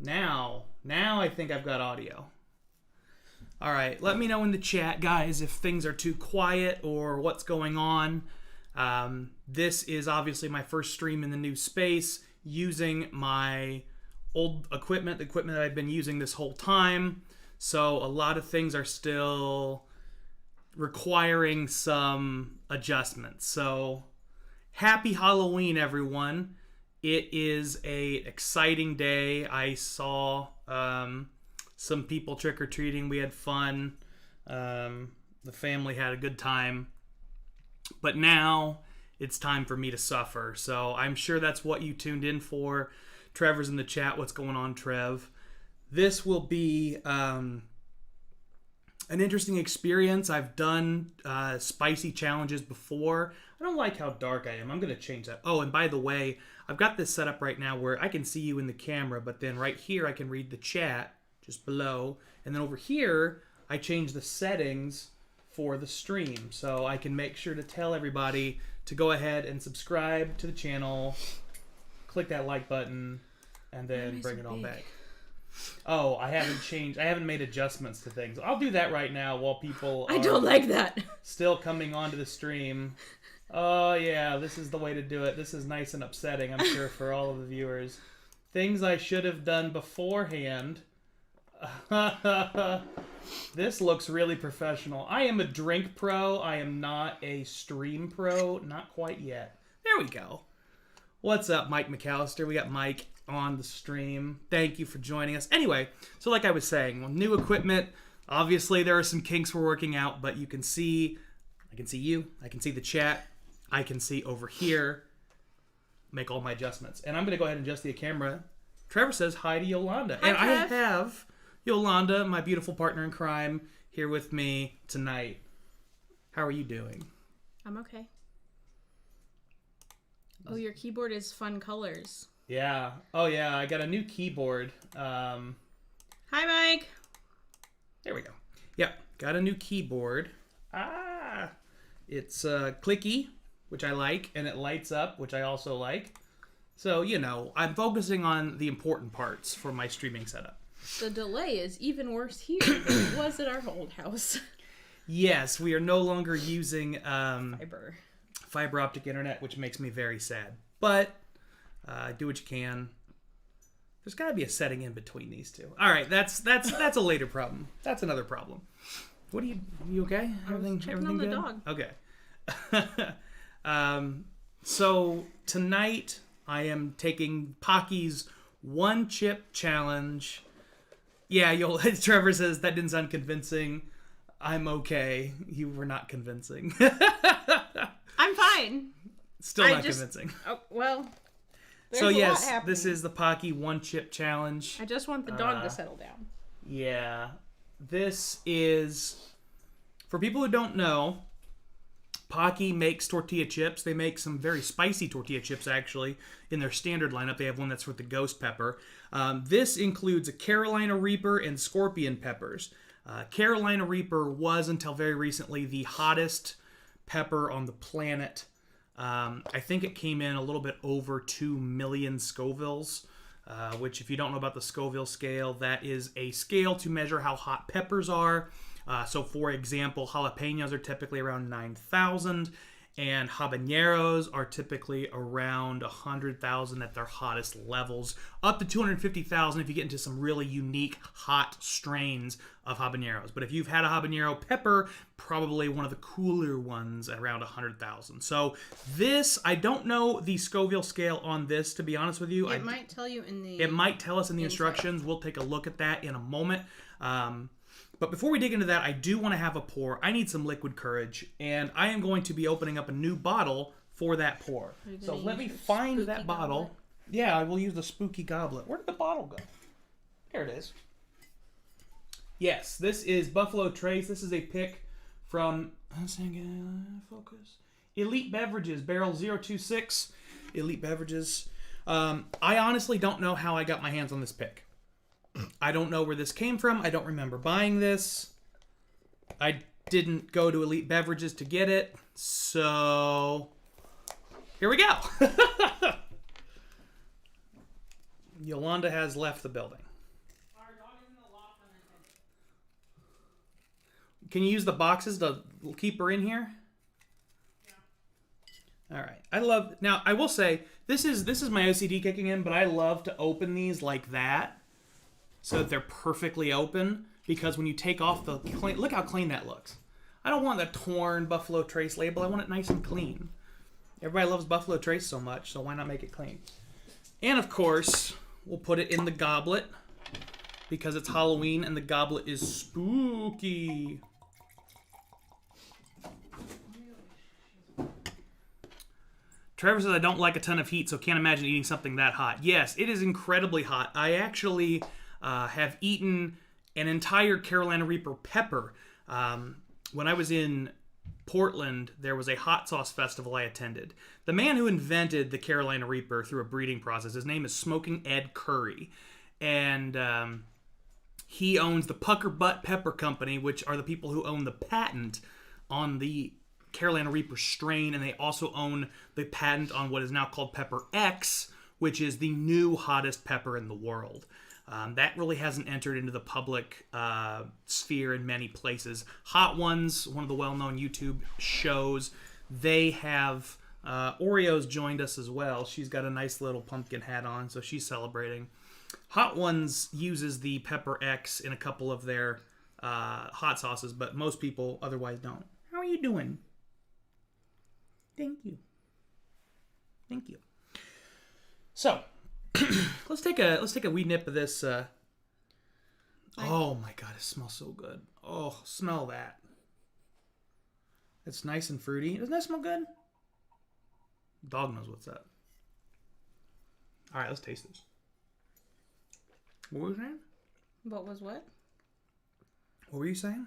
Now I think I've got audio. All right, let me know in the chat, guys, if things are too quiet or what's going on. This is obviously my first stream in the new space using my old equipment, the equipment that I've been using this whole time. So a lot of things are still requiring some adjustments. So happy Halloween, everyone. It is an exciting day. I saw some people trick-or-treating. We had fun. The family had a good time. But now it's time for me to suffer. So I'm sure that's what you tuned in for. Trevor's in the chat. What's going on, Trev? This will be an interesting experience. I've done spicy challenges before. I don't like how dark I am. I'm going to change that. Oh, and by the way, I've got this set up right now where I can see you in the camera, but then right here I can read the chat just below. And then over here, I change the settings for the stream. So I can make sure to tell everybody to go ahead and subscribe to the channel, click that like button, and then bring it all back. Oh, I haven't made adjustments to things. I'll do that right now while people I don't like that. Still coming onto the stream. Oh, yeah, this is the way to do it. This is nice and upsetting, I'm sure, for all of the viewers. Things I should have done beforehand. This looks really professional. I am a drink pro. I am not a stream pro. Not quite yet. There we go. What's up, Mike McAllister? We got Mike on the stream. Thank you for joining us. Anyway, so like I was saying, well, new equipment. Obviously, there are some kinks we're working out, but you can see, I can see you. I can see the chat. I can see over here. Make all my adjustments. And I'm going to go ahead and adjust the camera. Trevor says hi to Yolanda. Hi, and Trev. I have Yolanda, my beautiful partner in crime, here with me tonight. How are you doing? I'm okay. Oh, your keyboard is fun colors. Yeah. Oh, yeah. I got a new keyboard. Hi, Mike. There we go. Yep. Got a new keyboard. It's clicky, which I like, and it lights up, which I also like. So, you know, I'm focusing on the important parts for my streaming setup. The delay is even worse here than it was at our old house. Yes, we are no longer using Fiber optic internet, which makes me very sad. But do what you can. There's got to be a setting in between these two. All right, that's a later problem. That's another problem. What are you okay? Everything on the good? dog. Okay. So tonight I am taking Pocky's one chip challenge. Yeah, Trevor says that didn't sound convincing. I'm okay. You were not convincing. I'm fine. Still not convincing. Oh, well. So yes, this is the Pocky one chip challenge. I just want the dog to settle down. Yeah. This is, for people who don't know, Paqui makes tortilla chips. They make some very spicy tortilla chips, actually, in their standard lineup. They have one that's with the ghost pepper. This includes a Carolina Reaper and scorpion peppers. Carolina Reaper was, until very recently, the hottest pepper on the planet. I think it came in a little bit over 2 million Scovilles, which, if you don't know about the Scoville scale, that is a scale to measure how hot peppers are. So, for example, jalapenos are typically around 9,000, and habaneros are typically around 100,000 at their hottest levels, up to 250,000 if you get into some really unique hot strains of habaneros. But if you've had a habanero pepper, probably one of the cooler ones at around 100,000. So this, I don't know the Scoville scale on this, to be honest with you. It might tell you in the... It might tell us in the instructions. We'll take a look at that in a moment. But before we dig into that, I do want to have a pour. I need some liquid courage, and I am going to be opening up a new bottle for that pour. So let me find that bottle. Goblet? Yeah, I will use the spooky goblet. Where did the bottle go? There it is. Yes, this is Buffalo Trace. This is a pick from focus. Elite Beverages, barrel 026. Elite Beverages. I honestly don't know how I got my hands on this pick. I don't know where this came from. I don't remember buying this. I didn't go to Elite Beverages to get it. So, here we go. Yolanda has left the building. Can you use the boxes to keep her in here? Yeah. All right. Now, I will say, this is my OCD kicking in, but I love to open these like that so that they're perfectly open, because when you take off the clean, look how clean that looks. I don't want the torn Buffalo Trace label. I want it nice and clean. Everybody loves Buffalo Trace so much, so why not make it clean? And of course, we'll put it in the goblet because it's Halloween and the goblet is spooky. Trevor says, I don't like a ton of heat, so can't imagine eating something that hot. Yes, it is incredibly hot. I actually have eaten an entire Carolina Reaper pepper. When I was in Portland, there was a hot sauce festival I attended. The man who invented the Carolina Reaper through a breeding process, his name is Smoking Ed Curry. And he owns the Pucker Butt Pepper Company, which are the people who own the patent on the Carolina Reaper strain. And they also own the patent on what is now called Pepper X, which is the new hottest pepper in the world. That really hasn't entered into the public sphere in many places. Hot Ones, one of the well-known YouTube shows, they have Oreo's joined us as well. She's got a nice little pumpkin hat on, so she's celebrating. Hot Ones uses the Pepper X in a couple of their hot sauces, but most people otherwise don't. How are you doing? Thank you. Thank you. So, let's take a wee nip of this. Oh my god, it smells so good. Oh, smell that. It's nice and fruity. Doesn't that smell good? Dog knows what's up. All right, let's taste this. What were you saying? What was what? What were you saying?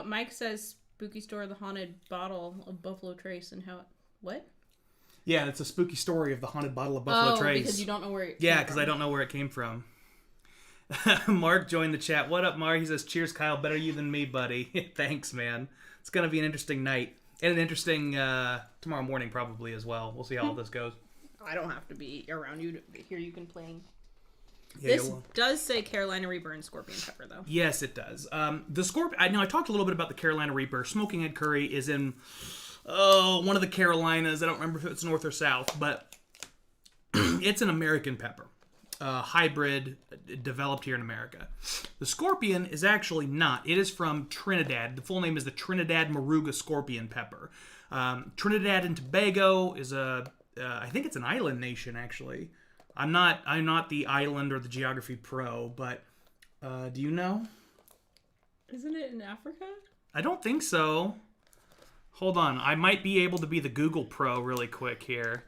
Mike says spooky store, the haunted bottle of Buffalo Trace, and how... What? Yeah, it's a spooky story of the haunted bottle of Buffalo Trace. Because you don't know where it came from. Yeah, because I don't know where it came from. Mark joined the chat. What up, Mark? He says, cheers, Kyle. Better you than me, buddy. Thanks, man. It's going to be an interesting night. And an interesting tomorrow morning, probably, as well. We'll see how all this goes. I don't have to be around you to hear you complain. Yeah, this does say Carolina Reaper and Scorpion Pepper, though. Yes, it does. The Scorpion... I talked a little bit about the Carolina Reaper. Smoking Ed Curry is in... one of the Carolinas. I don't remember if it's north or south, but it's an American pepper. Hybrid, developed here in America. The Scorpion is actually not. It is from Trinidad. The full name is the Trinidad Moruga Scorpion Pepper. Trinidad and Tobago is I think it's an island nation, actually. I'm not the island or the geography pro, but do you know? Isn't it in Africa? I don't think so. Hold on, I might be able to be the Google Pro really quick here.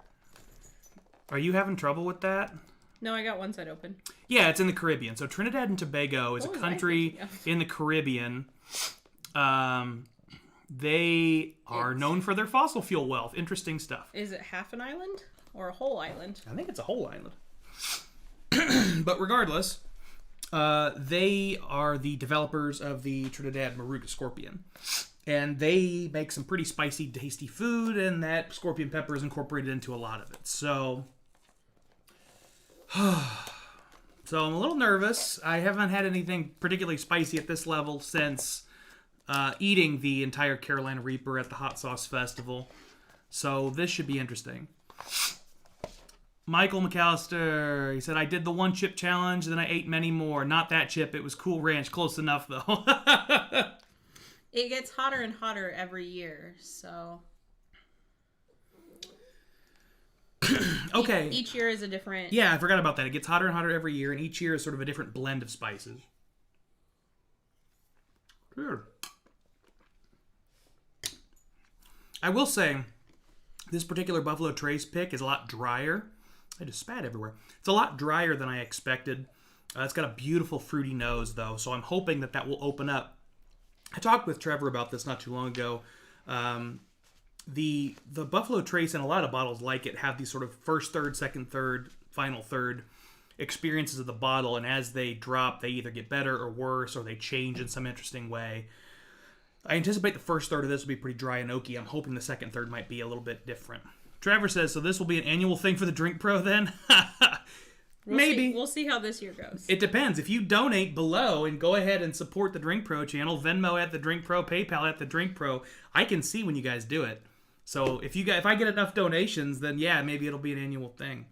Are you having trouble with that? No, I got one side open. Yeah, it's in the Caribbean. So Trinidad and Tobago is a country in the Caribbean. They are known for their fossil fuel wealth. Interesting stuff. Is it half an island or a whole island? I think it's a whole island. But regardless, they are the developers of the Trinidad Moruga Scorpion. And they make some pretty spicy, tasty food, and that scorpion pepper is incorporated into a lot of it. So I'm a little nervous. I haven't had anything particularly spicy at this level since eating the entire Carolina Reaper at the Hot Sauce Festival. So this should be interesting. Michael McAllister, he said, I did the one chip challenge, then I ate many more. Not that chip, it was Cool Ranch. Close enough, though. It gets hotter and hotter every year, so... Okay. Each year is a different... Yeah, I forgot about that. It gets hotter and hotter every year, and each year is sort of a different blend of spices. Good. I will say, this particular Buffalo Trace pick is a lot drier. I just spat everywhere. It's a lot drier than I expected. It's got a beautiful fruity nose, though, so I'm hoping that will open up. I talked with Trevor about this not too long ago. The Buffalo Trace and a lot of bottles like it have these sort of first third, second third, final third experiences of the bottle, and as they drop, they either get better or worse, or they change in some interesting way. I anticipate the first third of this will be pretty dry and oaky. I'm hoping the second third might be a little bit different. Trevor says, so this will be an annual thing for the Drink Pro then? Maybe. We'll see how this year goes. It depends. If you donate below and go ahead and support the Drink Pro channel, Venmo at the Drink Pro, PayPal at the Drink Pro, I can see when you guys do it. So if I get enough donations, then yeah, maybe it'll be an annual thing.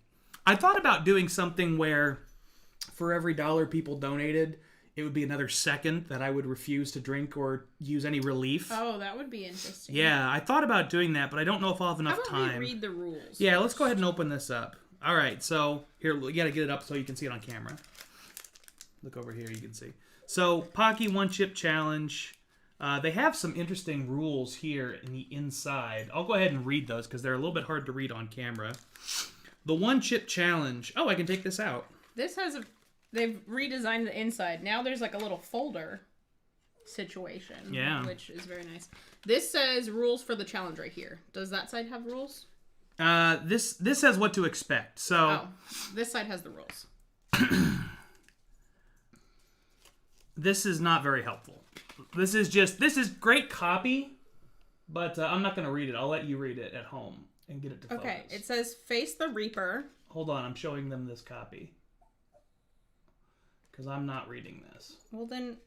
I thought about doing something where for every $1 people donated, it would be another second that I would refuse to drink or use any relief. Oh, that would be interesting. Yeah, I thought about doing that, but I don't know if I'll have enough How about time. we read the rules? Yeah, let's go ahead and open this up. All right, so here, you got to get it up so you can see it on camera. Look over here, you can see. So, Pocky One Chip Challenge. They have some interesting rules here in the inside. I'll go ahead and read those because they're a little bit hard to read on camera. The One Chip Challenge. Oh, I can take this out. They've redesigned the inside. Now there's like a little folder situation. Yeah. Which is very nice. This says rules for the challenge right here. Does that side have rules? This says what to expect. So Oh, this side has the rules. This is not very helpful. This is great copy, but I'm not going to read it. I'll let you read it at home and get it to focus. Okay, it says face the Reaper. Hold on, I'm showing them this copy. Because I'm not reading this. Well then,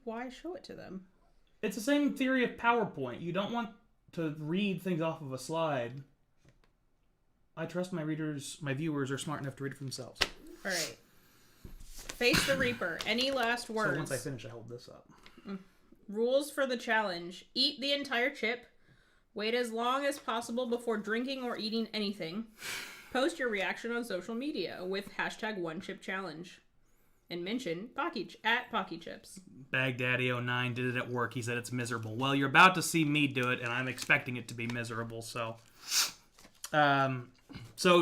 why show it to them? It's the same theory of PowerPoint. You don't want to read things off of a slide. I trust my viewers are smart enough to read it for themselves. Alright. Face the Reaper. Any last words? So once I finish, I hold this up. Rules for the challenge. Eat the entire chip. Wait as long as possible before drinking or eating anything. Post your reaction on social media with #OneChipChallenge. And mention Pocky at Pocky Chips. Baghdaddy09 did it at work. He said it's miserable. Well, you're about to see me do it, and I'm expecting it to be miserable. So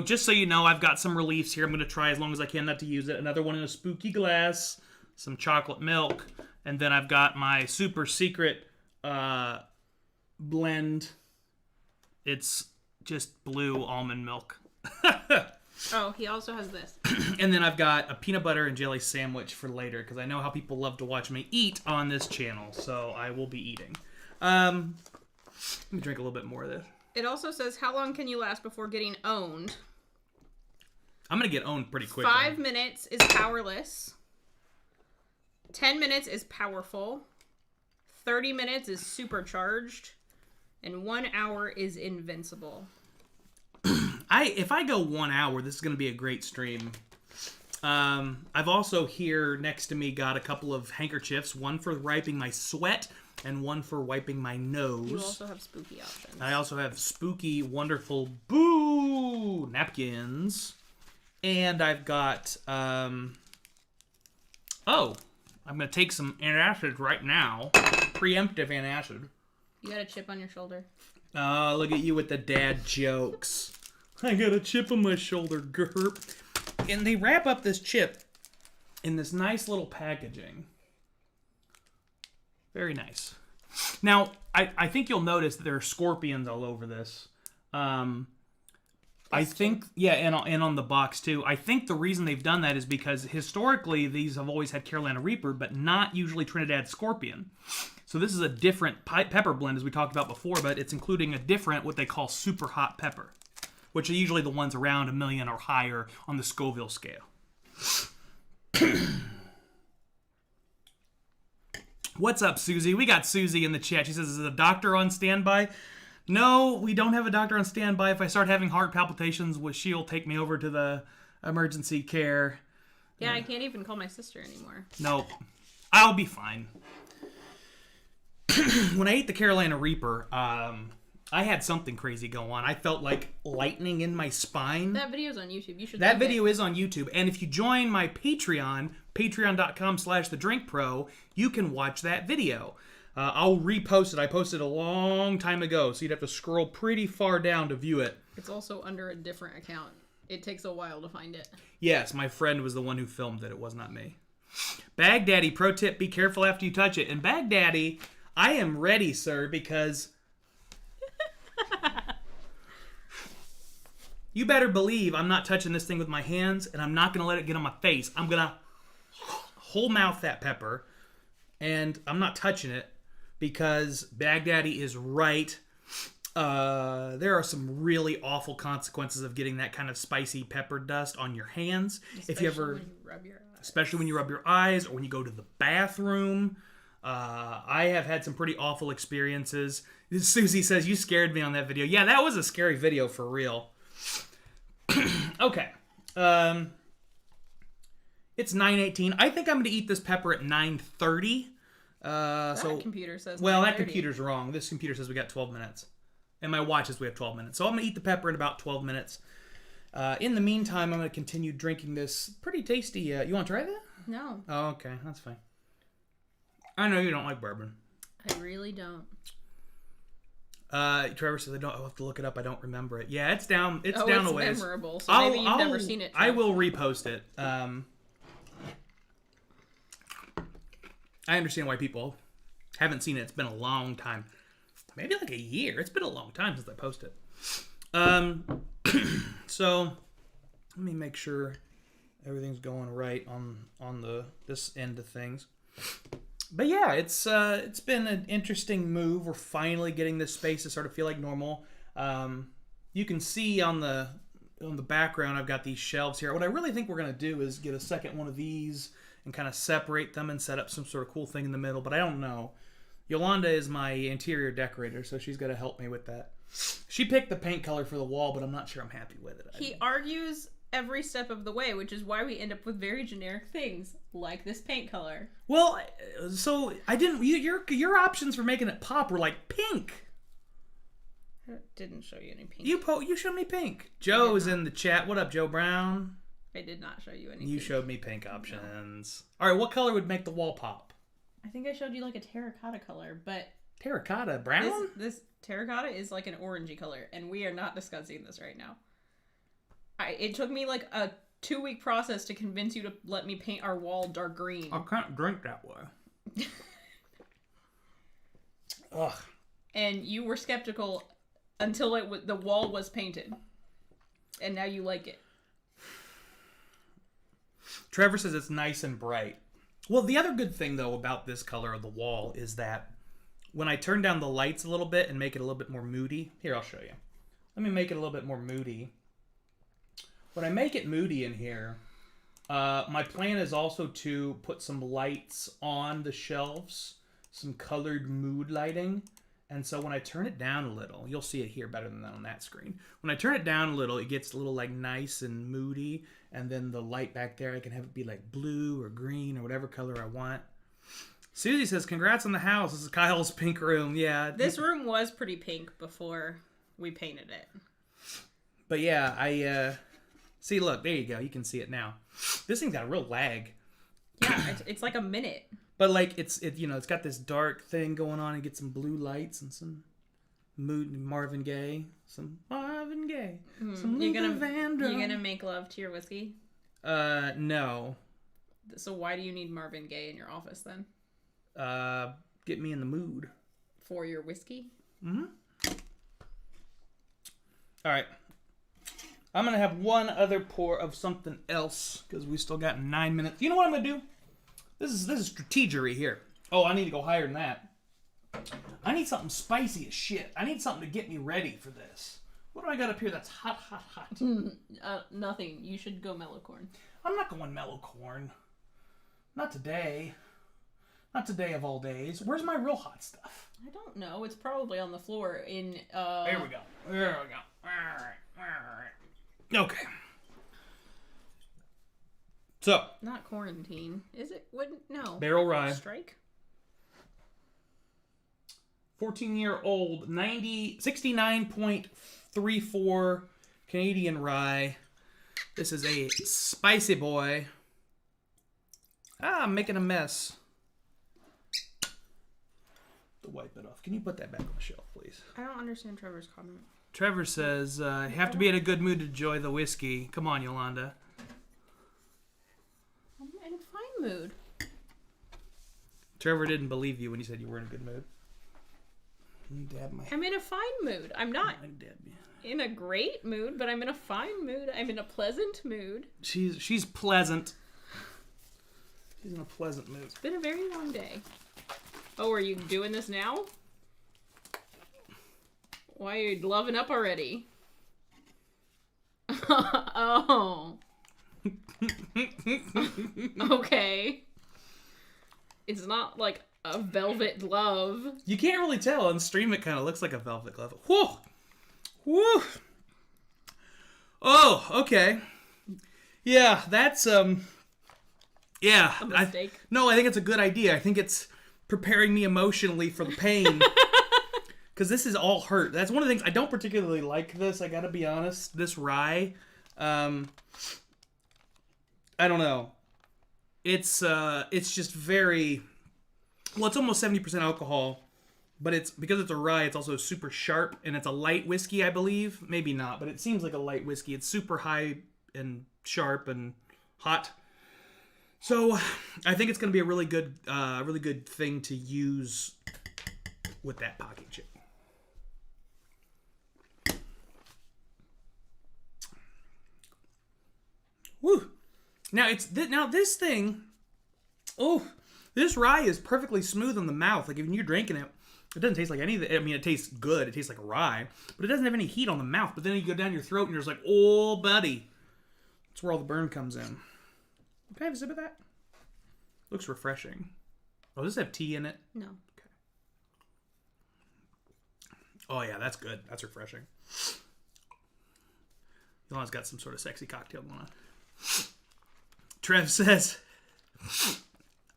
just so you know, I've got some reliefs here. I'm going to try as long as I can not to use it. Another one in a spooky glass, some chocolate milk, and then I've got my super secret blend. It's just blue almond milk. Oh, he also has this. And then I've got a peanut butter and jelly sandwich for later, because I know how people love to watch me eat on this channel, so I will be eating. Let me drink a little bit more of this. It also says, how long can you last before getting owned? I'm going to get owned pretty quickly. 5 minutes is powerless. 10 minutes is powerful. 30 minutes is supercharged. And 1 hour is invincible. If I go 1 hour, this is going to be a great stream. I've also here next to me got a couple of handkerchiefs, one for wiping my sweat and one for wiping my nose. You also have spooky options. I also have spooky, wonderful boo napkins. And I've got, I'm going to take some antacid right now. Preemptive antacid. You got a chip on your shoulder. Oh, look at you with the dad jokes. I got a chip on my shoulder, gerp. And they wrap up this chip in this nice little packaging. Very nice. Now, I think you'll notice that there are scorpions all over this. I think, yeah, and on the box too. I think the reason they've done that is because historically these have always had Carolina Reaper, but not usually Trinidad Scorpion. So this is a different pepper blend, as we talked about before, but it's including a different, what they call super hot pepper, which are usually the ones around 1 million or higher on the Scoville scale. What's up, Susie? We got Susie in the chat. She says, is a doctor on standby? No, we don't have a doctor on standby. If I start having heart palpitations, she'll take me over to the emergency care. Yeah, I can't even call my sister anymore. Nope. I'll be fine. When I ate the Carolina Reaper, I had something crazy go on. I felt like lightning in my spine. That video's on YouTube. You should. That video is on YouTube. And if you join my Patreon, patreon.com/thedrinkpro, you can watch that video. I'll repost it. I posted a long time ago, so you'd have to scroll pretty far down to view it. It's also under a different account. It takes a while to find it. Yes, my friend was the one who filmed it. It was not me. Baghdaddy, pro tip, be careful after you touch it. And Baghdaddy, I am ready, sir, because you better believe I'm not touching this thing with my hands, and I'm not going to let it get on my face. I'm going to whole mouth that pepper, and I'm not touching it because Baghdaddy is right. There are some really awful consequences of getting that kind of spicy pepper dust on your hands. If you ever, when you rub your eyes. especially when you rub your eyes or when you go to the bathroom. I have had some pretty awful experiences. Susie says, you scared me on that video. Yeah, that was a scary video for real. Okay. It's 9:18. I think I'm going to eat this pepper at 9:30. That computer says Well, that 9:30. computer's wrong. This computer says we got 12 minutes. And my watch says we have 12 minutes. So I'm going to eat the pepper in about 12 minutes. In the meantime, I'm going to continue drinking this pretty tasty... you want to try that? No, Oh, okay. That's fine. I know you don't like bourbon. I really don't. Trevor says I'll have to look it up. I don't remember it. Yeah, it's down. It's Oh, down it's a ways. memorable. So maybe you've never seen it. I Trev. will repost it. I understand why people haven't seen it. It's been a long time. Maybe like a year. It's been a long time since I posted it. So let me make sure everything's going right on this end of things. But yeah, it's been an interesting move. We're finally getting this space to sort of feel like normal. You can see on the background, I've got these shelves here. What I really think we're gonna do is get a second one of these and kind of separate them and set up some sort of cool thing in the middle. But I don't know. Yolanda is my interior decorator, so she's got to help me with that. She picked the paint color for the wall, but I'm not sure I'm happy with it. He argues every step of the way, which is why we end up with very generic things like this paint color. Well, so I didn't. Your options for making it pop were like pink. I didn't show you any pink. You showed me pink. Joe is in the chat. What up, Joe Brown? I did not show you any. You pink. showed me pink options. No. All right, what color would make the wall pop? I think I showed you like a terracotta color, but terracotta brown. This terracotta is like an orangey color, and we are not discussing this right now. It took me like a 2-week process to convince you to let me paint our wall dark green. I can't drink that way. Ugh. And you were skeptical until the wall was painted, and now you like it. Trevor says it's nice and bright. Well, the other good thing, though, about this color of the wall is that when I turn down the lights a little bit and make it a little bit more moody... Here, I'll show you. Let me make it a little bit more moody. When I make it moody in here, my plan is also to put some lights on the shelves, some colored mood lighting. And so when I turn it down a little, you'll see it here better than that on that screen. When I turn it down a little, it gets a little like nice and moody. And then the light back there, I can have it be like blue or green or whatever color I want. Susie says, congrats on the house. This is Kyle's pink room. Yeah. This room was pretty pink before we painted it. But yeah, see, look, there you go. You can see it now. This thing's got a real lag. Yeah, it's like a minute. But like it's got this dark thing going on and get some blue lights and some Marvin Gaye. Some Luther Vandross. You gonna make love to your whiskey? No. So why do you need Marvin Gaye in your office then? Get me in the mood. For your whiskey? Mm-hmm. All right. I'm going to have one other pour of something else because we still got 9 minutes. You know what I'm going to do? This is strategery here. Oh, I need to go higher than that. I need something spicy as shit. I need something to get me ready for this. What do I got up here that's hot, hot, hot? Nothing. You should go mellow corn. I'm not going mellow corn. Not today. Not today of all days. Where's my real hot stuff? I don't know. It's probably on the floor in... There we go. There we go. All right. Okay. So. Not quarantine. Is it? No. Barrel rye. Strike? 14-year-old 69.34 Canadian rye. This is a spicy boy. I'm making a mess. To wipe it off. Can you put that back on the shelf, please? I don't understand Trevor's comment. Trevor says, you have to be in a good mood to enjoy the whiskey. Come on, Yolanda. I'm in a fine mood. Trevor didn't believe you when you said you were in a good mood. I'm in a fine mood. I'm not in a great mood, but I'm in a fine mood. I'm in a pleasant mood. She's pleasant. She's in a pleasant mood. It's been a very long day. Oh, are you doing this now? Why are you loving up already? Oh. Okay. It's not like a velvet glove. You can't really tell. On stream, it kind of looks like a velvet glove. Whoa! Woo! Oh, okay. Yeah, that's, yeah. A mistake? I think it's a good idea. I think it's preparing me emotionally for the pain. Because this is all hurt. That's one of the things. I don't particularly like this, I gotta be honest. This rye. I don't know. It's just very... Well, it's almost 70% alcohol. But it's because it's a rye, it's also super sharp. And it's a light whiskey, I believe. Maybe not, but it seems like a light whiskey. It's super high and sharp and hot. So I think it's going to be a really good thing to use with that Pocky chip. Woo! Now this thing. Oh, this rye is perfectly smooth on the mouth. Like when you're drinking it, it doesn't taste like anything. I mean, it tastes good. It tastes like rye, but it doesn't have any heat on the mouth. But then you go down your throat and you're just like, oh, buddy. That's where all the burn comes in. Can I have a sip of that? Looks refreshing. Oh, does this have tea in it? No. Okay. Oh, yeah, that's good. That's refreshing. Yolanda's got some sort of sexy cocktail going on. Trev says,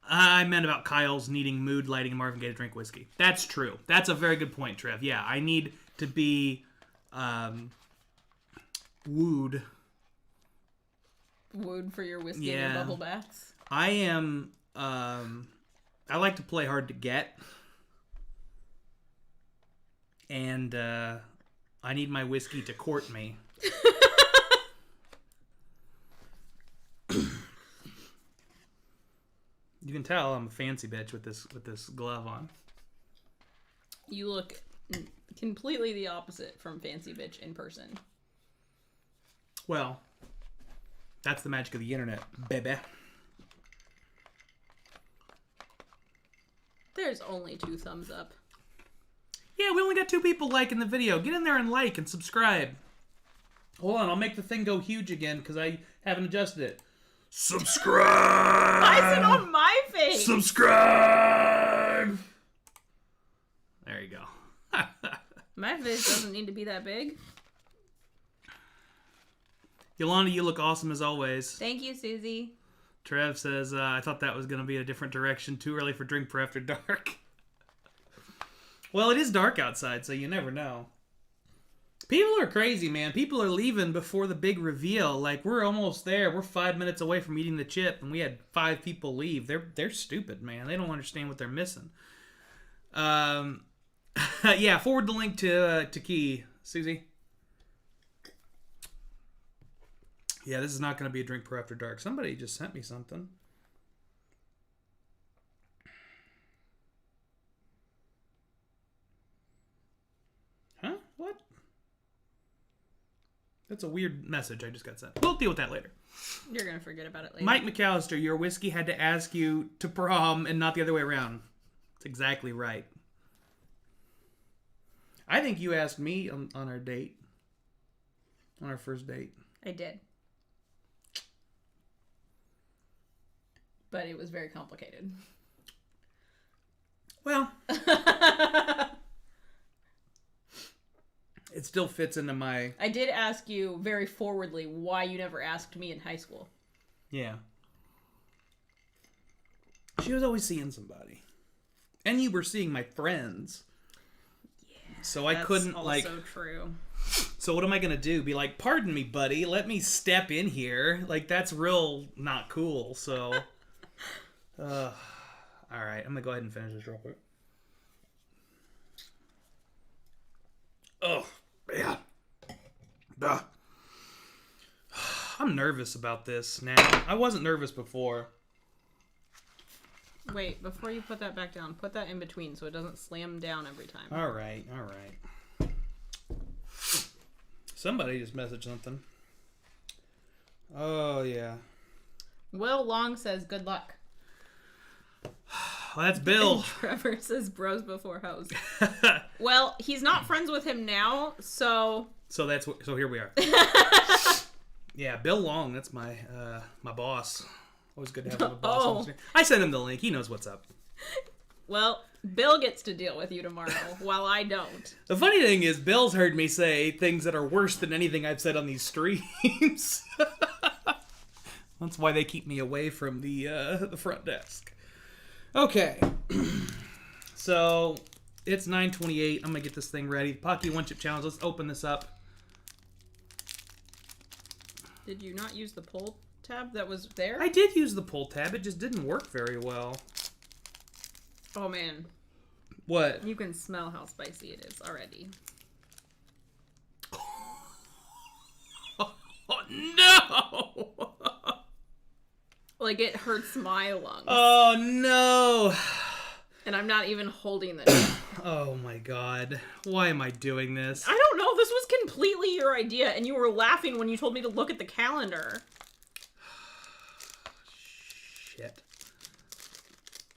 I meant about Kyle's needing mood lighting and Marvin Gaye to drink whiskey. That's true. That's a very good point, Trev. Yeah, I need to be wooed. Wooed for your whiskey and your bubble baths? I am, I like to play hard to get. And I need my whiskey to court me. You can tell I'm a fancy bitch with this glove on. You look completely the opposite from fancy bitch in person. Well, that's the magic of the internet, baby. There's only 2 thumbs up. Yeah, we only got 2 people liking the video. Get in there and like and subscribe. Hold on, I'll make the thing go huge again because I haven't adjusted it. Subscribe! Why is it on my face? Subscribe! There you go. My face doesn't need to be that big. Yolanda, you look awesome as always. Thank you, Susie. Trev says, I thought that was going to be a different direction. Too early for drink for after dark. Well, it is dark outside, so you never know. People are crazy, man. People are leaving before the big reveal. Like, we're almost there. We're 5 minutes away from eating the chip, and we had 5 people leave. They're stupid, man. They don't understand what they're missing. Yeah, forward the link to Key, Susie. Yeah, this is not going to be a drink per after dark. Somebody just sent me something. Huh? What? That's a weird message I just got sent. We'll deal with that later. You're going to forget about it later. Mike McAllister, your whiskey had to ask you to prom and not the other way around. That's exactly right. I think you asked me on our date. On our first date. I did. But it was very complicated. Well. It still fits into my... I did ask you very forwardly why you never asked me in high school. Yeah. She was always seeing somebody. And you were seeing my friends. Yeah. So I couldn't, like... That's also true. So what am I going to do? Be like, pardon me, buddy. Let me step in here. Like, that's real not cool, so... Alright, I'm going to go ahead and finish this real quick. Oh, yeah. I'm nervous about this now. I wasn't nervous before. Wait, before you put that back down, put that in between so it doesn't slam down every time. All right. Somebody just messaged something. Oh, yeah. Will Long says, good luck. That's Bill. And Trevor says bros before hoes. Well, he's not friends with him now, so... So here we are. Yeah, Bill Long, that's my boss. Always good to have a boss. I sent him the link. He knows what's up. Well, Bill gets to deal with you tomorrow, while I don't. The funny thing is, Bill's heard me say things that are worse than anything I've said on these streams. That's why they keep me away from the front desk. Okay. So, it's 9:28. I'm going to get this thing ready. Pocky One Chip Challenge. Let's open this up. Did you not use the pull tab that was there? I did use the pull tab. It just didn't work very well. Oh, man. What? You can smell how spicy it is already. Oh, no! Like, it hurts my lungs. Oh, no! And I'm not even holding the Oh, my God. Why am I doing this? I don't know. This was completely your idea, and you were laughing when you told me to look at the calendar. Shit.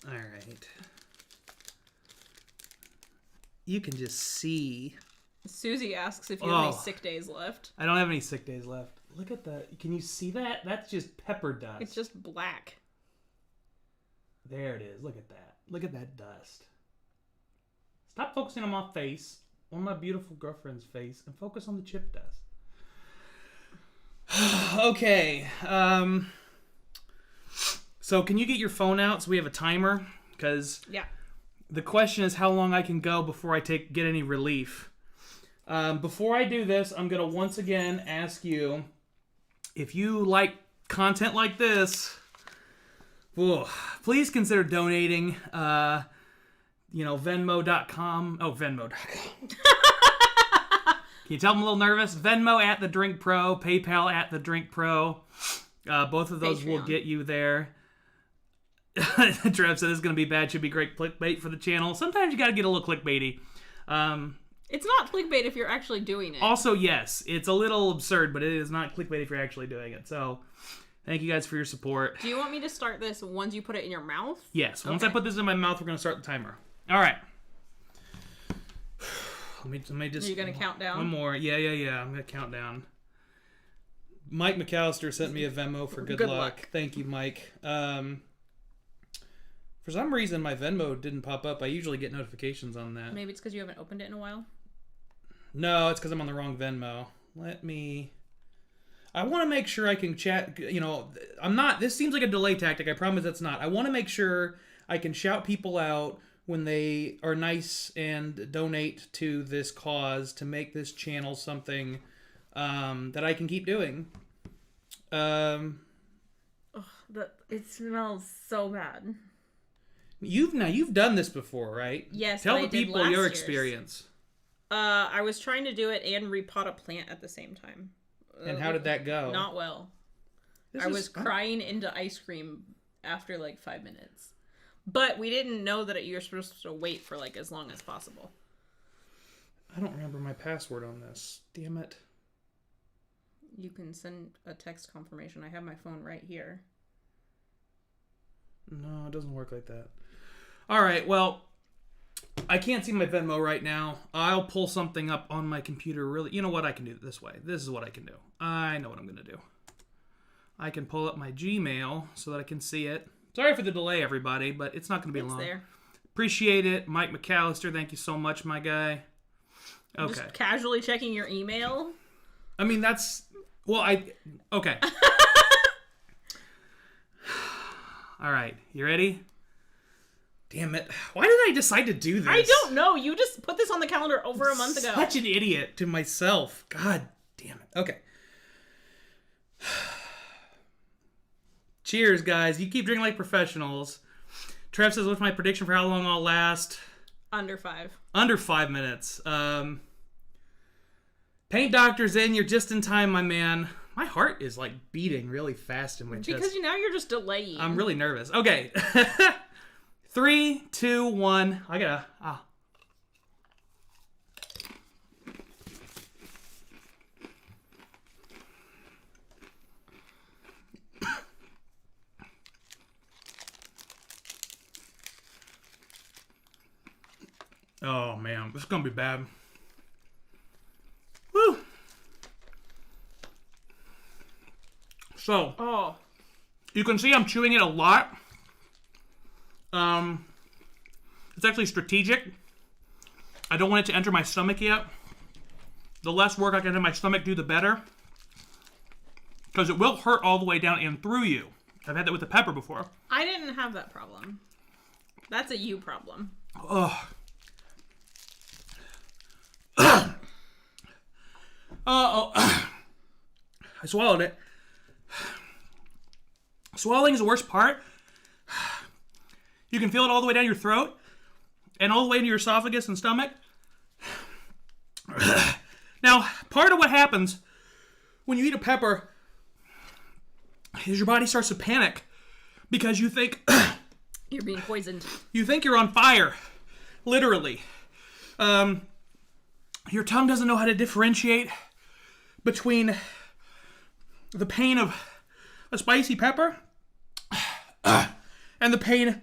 All right. You can just see. Susie asks if you have any sick days left. I don't have any sick days left. Look at that. Can you see that? That's just pepper dust. It's just black. There it is. Look at that. Look at that dust. Stop focusing on my face, on my beautiful girlfriend's face, and focus on the chip dust. Okay. So can you get your phone out so we have a timer? Because the question is how long I can go before I get any relief. Before I do this, I'm going to once again ask you, if you like content like this, please consider donating. Venmo.com. Oh, Venmo.com. Can you tell I'm a little nervous? Venmo at The Drink Pro, PayPal at The Drink Pro. Both of those will get you there. Trev said this is going to be bad. Should be great clickbait for the channel. Sometimes you got to get a little clickbaity. It's not clickbait if you're actually doing it. Also, yes, it's a little absurd, but it is not clickbait if you're actually doing it. So, thank you guys for your support. Do you want me to start this once you put it in your mouth? Yes. Once I put this in my mouth, we're going to start the timer. All right. Let me just... Are you going to count down? One more. Yeah. I'm going to count down. Mike McAllister sent me a Venmo for good luck. Thank you, Mike. For some reason, my Venmo didn't pop up. I usually get notifications on that. Maybe it's because you haven't opened it in a while? No, it's because I'm on the wrong Venmo. I want to make sure I can chat. I'm not... This seems like a delay tactic. I promise it's not. I want to make sure I can shout people out when they are nice and donate to this cause to make this channel something that I can keep doing. It smells so bad. You've done this before, right? Yes. Tell the people your experience. I was trying to do it and repot a plant at the same time. And how did that go? Not well. I was crying into ice cream after like 5 minutes. But we didn't know that you're supposed to wait for like as long as possible. I don't remember my password on this. Damn it. You can send a text confirmation. I have my phone right here. No, it doesn't work like that. All right, well, I can't see my Venmo right now. I'll pull something up on my computer. Really, you know what? I can do it this way. This is what I can do. I know what I'm going to do. I can pull up my Gmail so that I can see it. Sorry for the delay, everybody, but it's not going to be long. There. Appreciate it. Mike McAllister, thank you so much, my guy. Okay. Just casually checking your email? I mean, that's... Well, okay. All right. You ready? Damn it. Why did I decide to do this? I don't know. You just put this on the calendar over a month ago. Such an idiot to myself. God damn it. Okay. Cheers, guys. You keep drinking like professionals. Trev says, what's my prediction for how long I'll last? Under 5. Under 5 minutes. Paint doctor's in. You're just in time, my man. My heart is like beating really fast in my chest. Because now you're just delaying. I'm really nervous. Okay. 3, 2, 1. I gotta... Oh, man. This is going to be bad. Woo. So, you can see I'm chewing it a lot. It's actually strategic. I don't want it to enter my stomach yet. The less work I can have my stomach do, the better. Because it will hurt all the way down and through you. I've had that with the pepper before. I didn't have that problem. That's a you problem. Ugh. I swallowed it. Swallowing is the worst part. You can feel it all the way down your throat and all the way into your esophagus and stomach. Now, part of what happens when you eat a pepper is your body starts to panic because you think you're being poisoned. You think you're on fire, literally. Your tongue doesn't know how to differentiate between the pain of a spicy pepper and the pain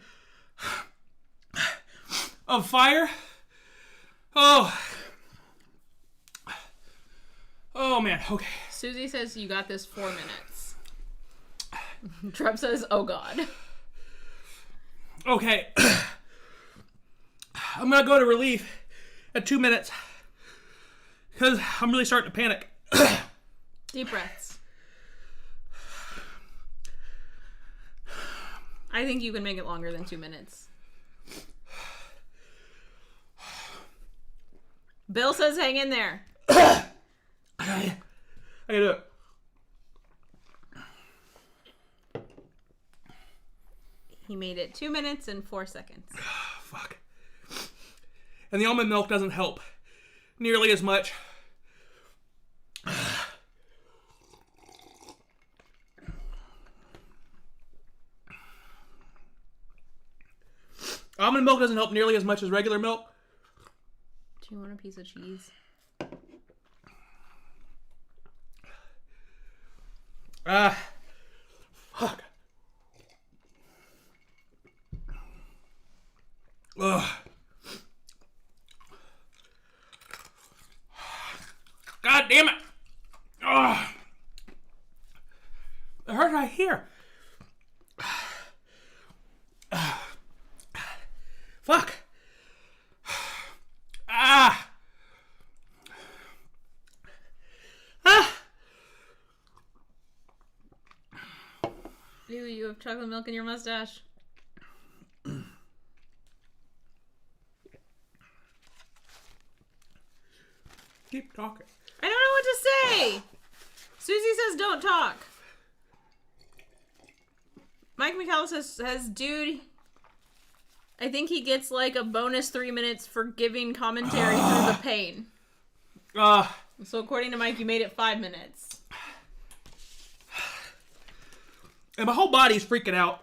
of fire. Oh man, okay. Susie says you got this 4 minutes. Trev says, oh God. Okay. I'm gonna go to relief at 2 minutes because I'm really starting to panic. Deep breaths. I think you can make it longer than 2 minutes. Bill says hang in there. I can do it. He made it 2 minutes and 4 seconds. Fuck. And the almond milk doesn't help nearly as much. Almond milk doesn't help nearly as much as regular milk. Do you want a piece of cheese? Fuck. Ugh. God damn it. Ugh. It hurts right here. Fuck. Ah. Ew, you have chocolate milk in your mustache. Keep talking. I don't know what to say. Susie says don't talk. Mike McAllister says, dude, I think he gets like a bonus 3 minutes for giving commentary through the pain. So according to Mike, you made it 5 minutes. And my whole body's freaking out.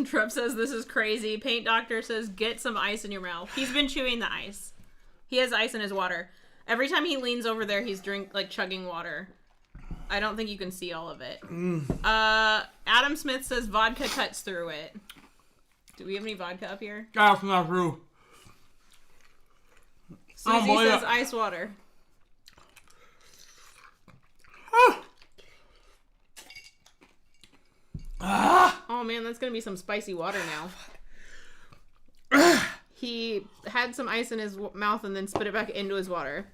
Trev says this is crazy. Paint Doctor says get some ice in your mouth. He's been chewing the ice. He has ice in his water. Every time he leans over there, he's chugging water. I don't think you can see all of it. Adam Smith says vodka cuts through it. Do we have any vodka up here? That's not true. Susie says ice water. Oh man, that's gonna be some spicy water now. He had some ice in his mouth and then spit it back into his water.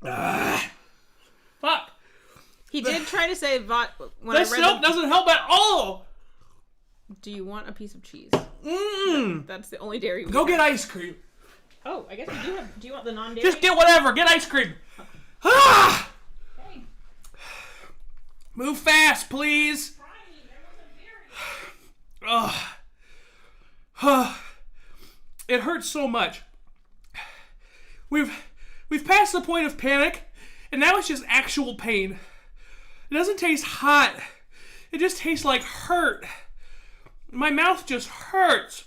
Fuck. He did try to say This milk doesn't help at all. Do you want a piece of cheese? Mmm. That's the only dairy. Go get ice cream. Oh, I guess we do have. Do you want the non-dairy? Just get whatever. Get ice cream. Ah! Hey. Move fast, please. It hurts so much. We've passed the point of panic, and now it's just actual pain. It doesn't taste hot. It just tastes like hurt. My mouth just hurts.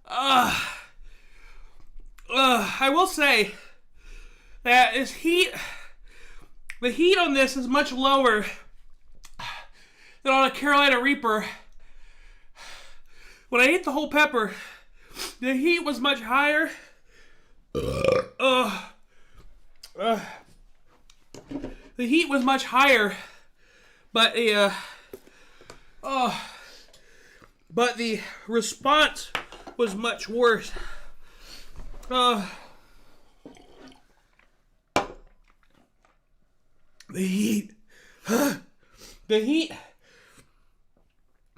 I will say that the heat on this is much lower than on a Carolina Reaper when I ate the whole pepper, the heat was much higher. The heat was much higher, but the response was much worse. The heat. The heat.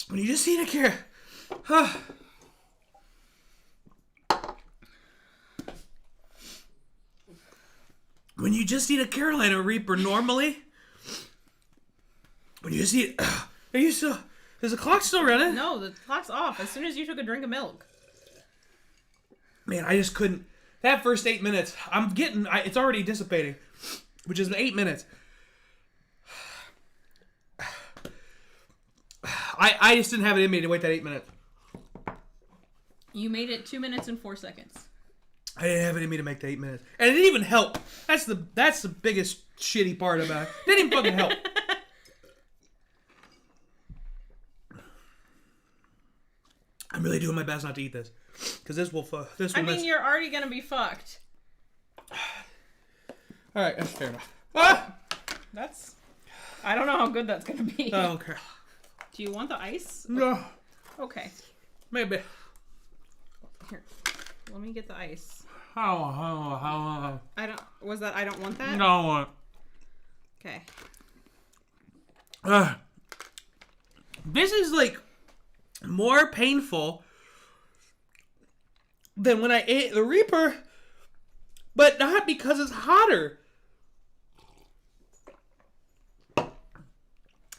When you just eat a carrot. When you just eat a Carolina Reaper normally. When you just eat. Are you still. Is the clock still running? No, the clock's off as soon as you took a drink of milk. Man, I just couldn't. That first 8 minutes, it's already dissipating, which is 8 minutes. I just didn't have it in me to wait that 8 minutes. You made it 2 minutes and 4 seconds. I didn't have it in me to make the 8 minutes. And it didn't even help. That's the biggest shitty part about it. It didn't even fucking help. I'm really doing my best not to eat this. Because this will you're already going to be fucked. Alright, that's fair enough. Ah! I don't know how good that's going to be. Oh, okay. Do you want the ice? No. Okay. Maybe. Here. Let me get the ice. How? I don't want that? No. Okay. This is like more painful than when I ate the Reaper, but not because it's hotter.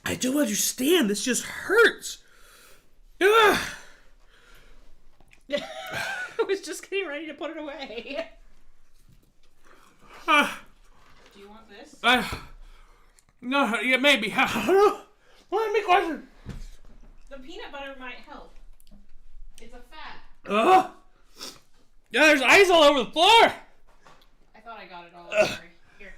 I don't understand. This just hurts. Ugh. I was just getting ready to put it away. Do you want this? No, yeah, maybe. Let me question. The peanut butter might help. It's a fat. Yeah, there's ice all over the floor. I thought I got it all over. Here.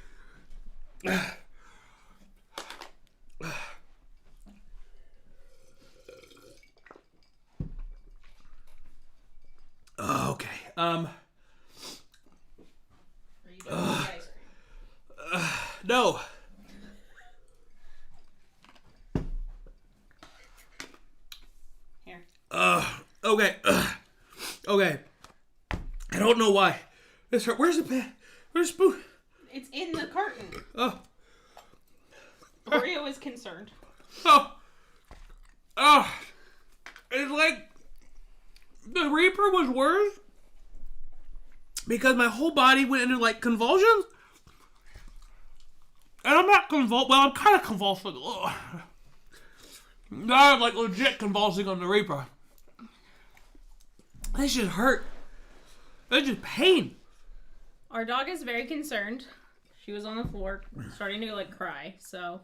Okay. Are you done with the ice cream? No. Here. Okay. Okay. I don't know why. This hurt. Where's the pen? Where's the spoon? It's in the carton. Oh. Oreo is concerned. Oh. It's like the Reaper was worse because my whole body went into like convulsions. And I'm not well, I'm kind of convulsing. Now I'm like legit convulsing on the Reaper. This just hurt. It's just pain. Our dog is very concerned. She was on the floor starting to like cry, so.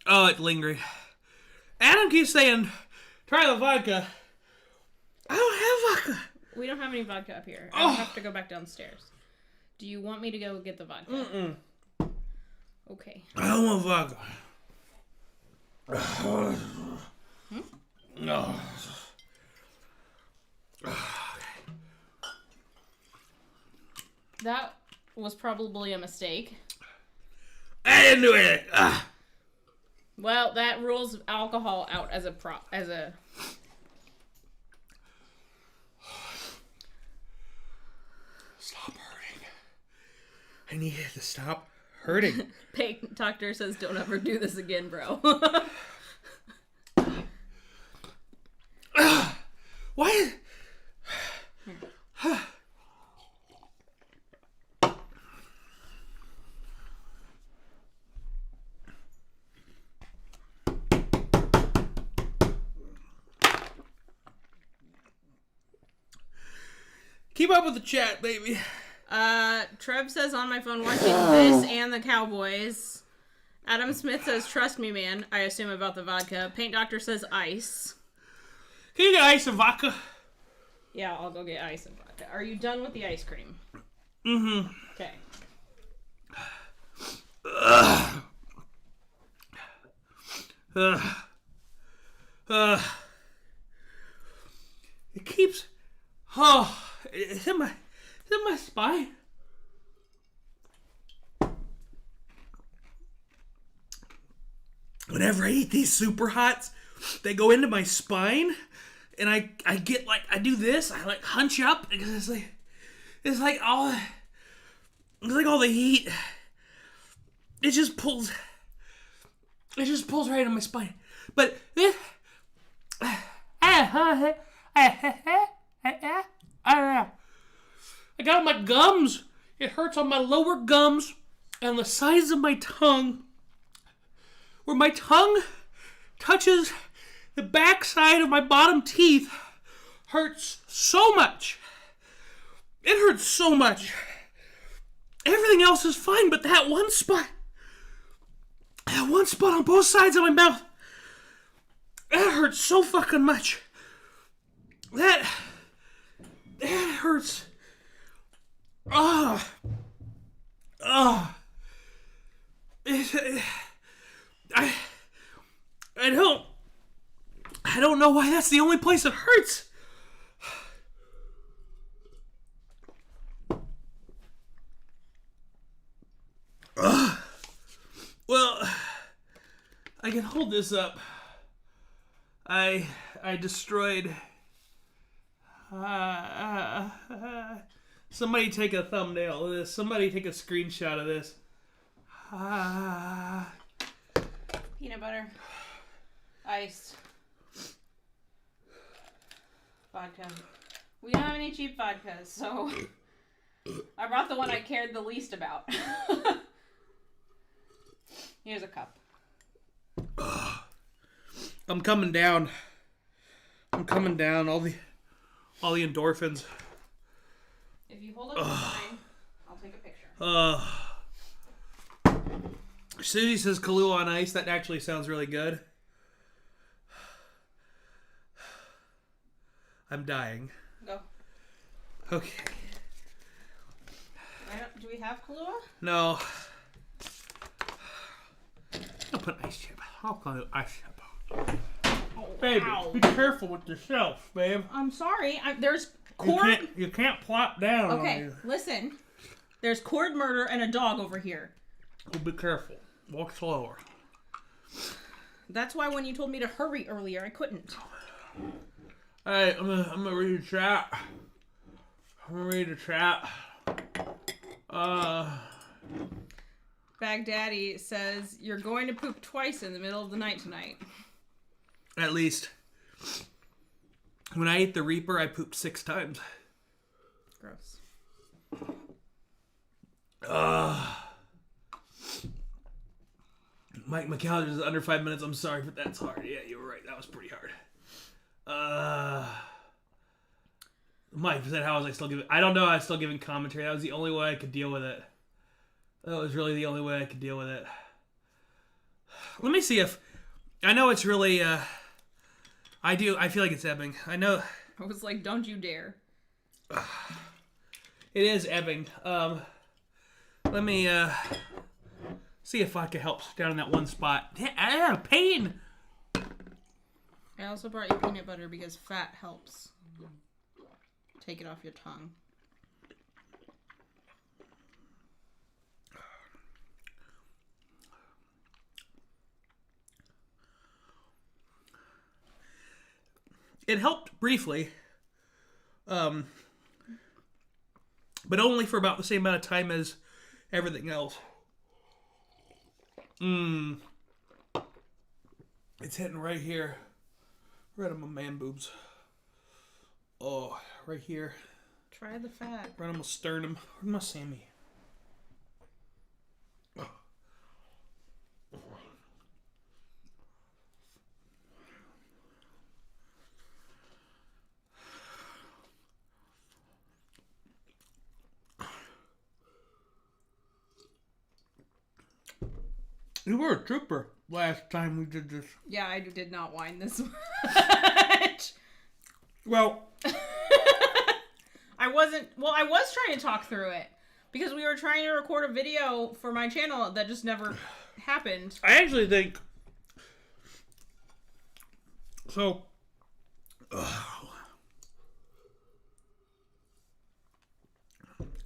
Oh, it's lingering. Adam keeps saying, try the vodka. I don't have vodka. We don't have any vodka up here. I'll have to go back downstairs. Do you want me to go get the vodka? Mm-mm. Okay. I don't want vodka. No. That was probably a mistake. I didn't do it. Well, that rules alcohol out as a Stop hurting. I need it to stop hurting. Pig doctor says don't ever do this again, bro. Why? Keep up with the chat, baby. Trev says on my phone watching this and the Cowboys. Adam Smith says trust me, man. I assume about the vodka. Paint doctor says ice. Can you get ice and vodka? Yeah, I'll go get ice and vodka. Are you done with the ice cream? Mm-hmm. Okay. It keeps. Oh, it's in my spine. Whenever I eat these super hots, they go into my spine, and I get like, I do this, I like hunch up because it's like all the heat. It just pulls right on my spine. But this. I got on my gums. It hurts on my lower gums and the sides of my tongue. Where my tongue touches the backside of my bottom teeth hurts so much. It hurts so much. Everything else is fine, but that one spot on both sides of my mouth, that hurts so fucking much. That hurts. I don't know why that's the only place it hurts. Well, I can hold this up. I destroyed. Somebody take a thumbnail of this. Somebody take a screenshot of this. Peanut butter. Iced. Vodka. We don't have any cheap vodkas, so I brought the one I cared the least about. Here's a cup. I'm coming down. All the endorphins. If you hold up the sign, I'll take a picture. Susie says Kahlua on ice. That actually sounds really good. I'm dying. Go. Okay. Do we have Kahlua? No. I'll put ice chip. I'll call it ice chip. Oh, Baby, ow. be careful with the shelf, babe. I'm sorry. There's cord. You can't plop down. Okay, listen. There's cord murder and a dog over here. Well, be careful. Walk slower. That's why when you told me to hurry earlier, I couldn't. Alright, I'm gonna read the chat. Baghdaddy says, you're going to poop twice in the middle of the night tonight. At least. When I ate the Reaper, I pooped 6 times. Gross. Mike McAllister is under 5 minutes. I'm sorry, but that's hard. Yeah, you were right. That was pretty hard. Mike said, how was I still giving... I don't know. I was still giving commentary. That was the only way I could deal with it. That was really the only way I could deal with it. Let me see if... I know it's really... I feel like it's ebbing. I know... I was like, don't you dare. It is ebbing. Let me see if I can help down in that one spot. Pain! I also brought you peanut butter because fat helps. Take it off your tongue. It helped briefly. But only for about the same amount of time as everything else. It's hitting right here. Right on my man boobs. Oh, right here. Try the fat. Right on my sternum. Where's my Sammy? Oh. You were a trooper last time we did this. Yeah, I did not whine this much. Well, I was trying to talk through it because we were trying to record a video for my channel that just never happened. I actually think So,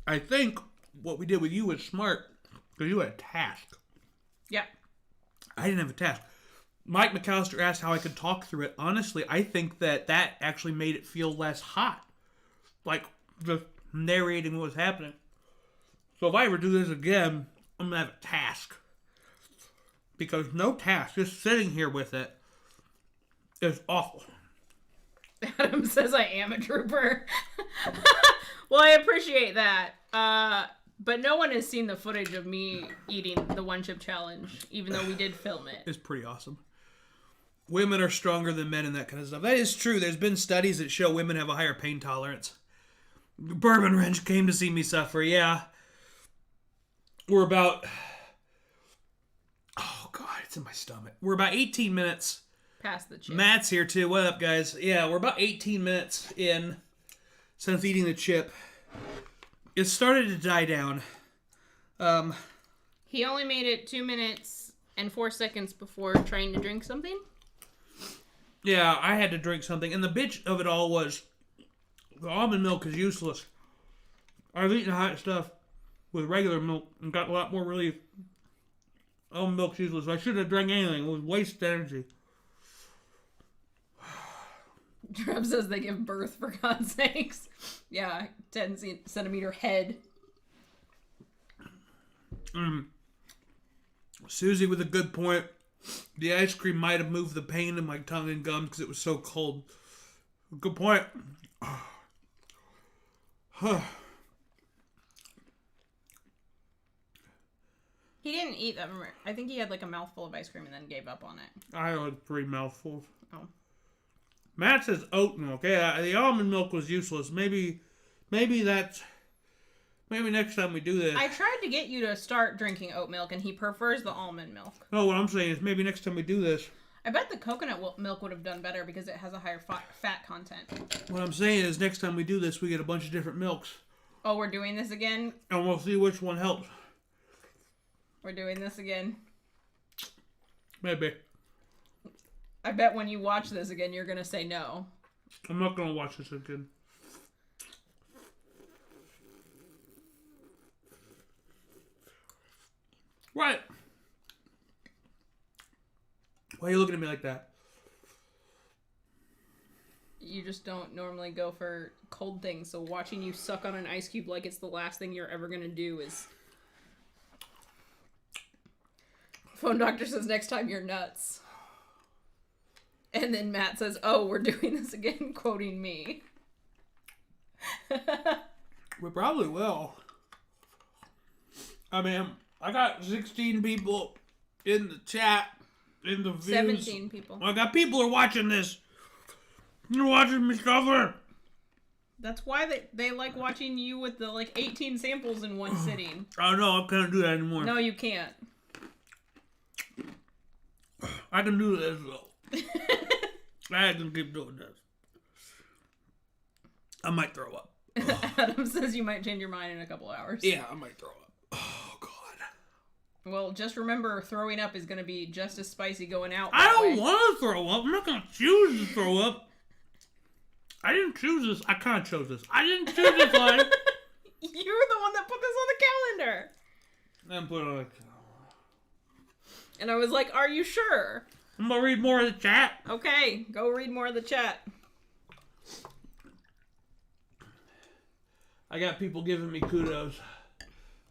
I think what we did with you was smart because you had a task. Yeah. I didn't have a task. Mike McAllister asked how I could talk through it. Honestly, I think that actually made it feel less hot. Like, just narrating what was happening. So if I ever do this again, I'm going to have a task. Because no task, just sitting here with it is awful. Adam says I am a trooper. Well, I appreciate that. But no one has seen the footage of me eating the one chip challenge, even though we did film it. It's pretty awesome. Women are stronger than men and that kind of stuff. That is true. There's been studies that show women have a higher pain tolerance. Bourbon Wrench came to see me suffer. Yeah. We're about... Oh, God. It's in my stomach. We're about 18 minutes. Past the chip. Matt's here, too. What up, guys? Yeah, we're about 18 minutes in since eating the chip. It started to die down. He only made it 2 minutes and 4 seconds before trying to drink something. Yeah, I had to drink something. And the bitch of it all was the almond milk is useless. I've eaten hot stuff with regular milk and got a lot more relief. Almond milk's useless. I shouldn't have drank anything. It was wasted energy. Trev says they give birth, for God's sakes. Yeah, 10-centimeter head. Susie with a good point. The ice cream might have moved the pain in my tongue and gums because it was so cold. Good point. He didn't eat that. I think he had like a mouthful of ice cream and then gave up on it. I had 3 mouthfuls. Oh. Matt says oat milk. Yeah, the almond milk was useless. Maybe next time we do this. I tried to get you to start drinking oat milk, and he prefers the almond milk. No, what I'm saying is maybe next time we do this. I bet the coconut milk would have done better because it has a higher fat content. What I'm saying is next time we do this, we get a bunch of different milks. Oh, we're doing this again? And we'll see which one helps. We're doing this again? Maybe. I bet when you watch this again, you're going to say no. I'm not going to watch this again. What? Why are you looking at me like that? You just don't normally go for cold things, so watching you suck on an ice cube like it's the last thing you're ever going to do is... Phone doctor says next time you're nuts. And then Matt says, oh, we're doing this again, quoting me. We probably will. I mean, I got 16 people in the chat, in the views. 17 people. I got people who are watching this. You're watching me suffer. That's why they like watching you with the 18 samples in one sitting. Oh no, I can't do that anymore. No, you can't. I can do this though. I can keep doing this. I might throw up. Adam says you might change your mind in a couple hours. Yeah, I might throw up. Oh God. Well, just remember, throwing up is going to be just as spicy going out. I don't want to throw up. I'm not going to choose to throw up. I didn't choose this. I kind of chose this. I didn't choose this line. You're the one that put this on the calendar. Then put it on. And I was like, are you sure? I'm going to read more of the chat. Okay, go read more of the chat. I got people giving me kudos.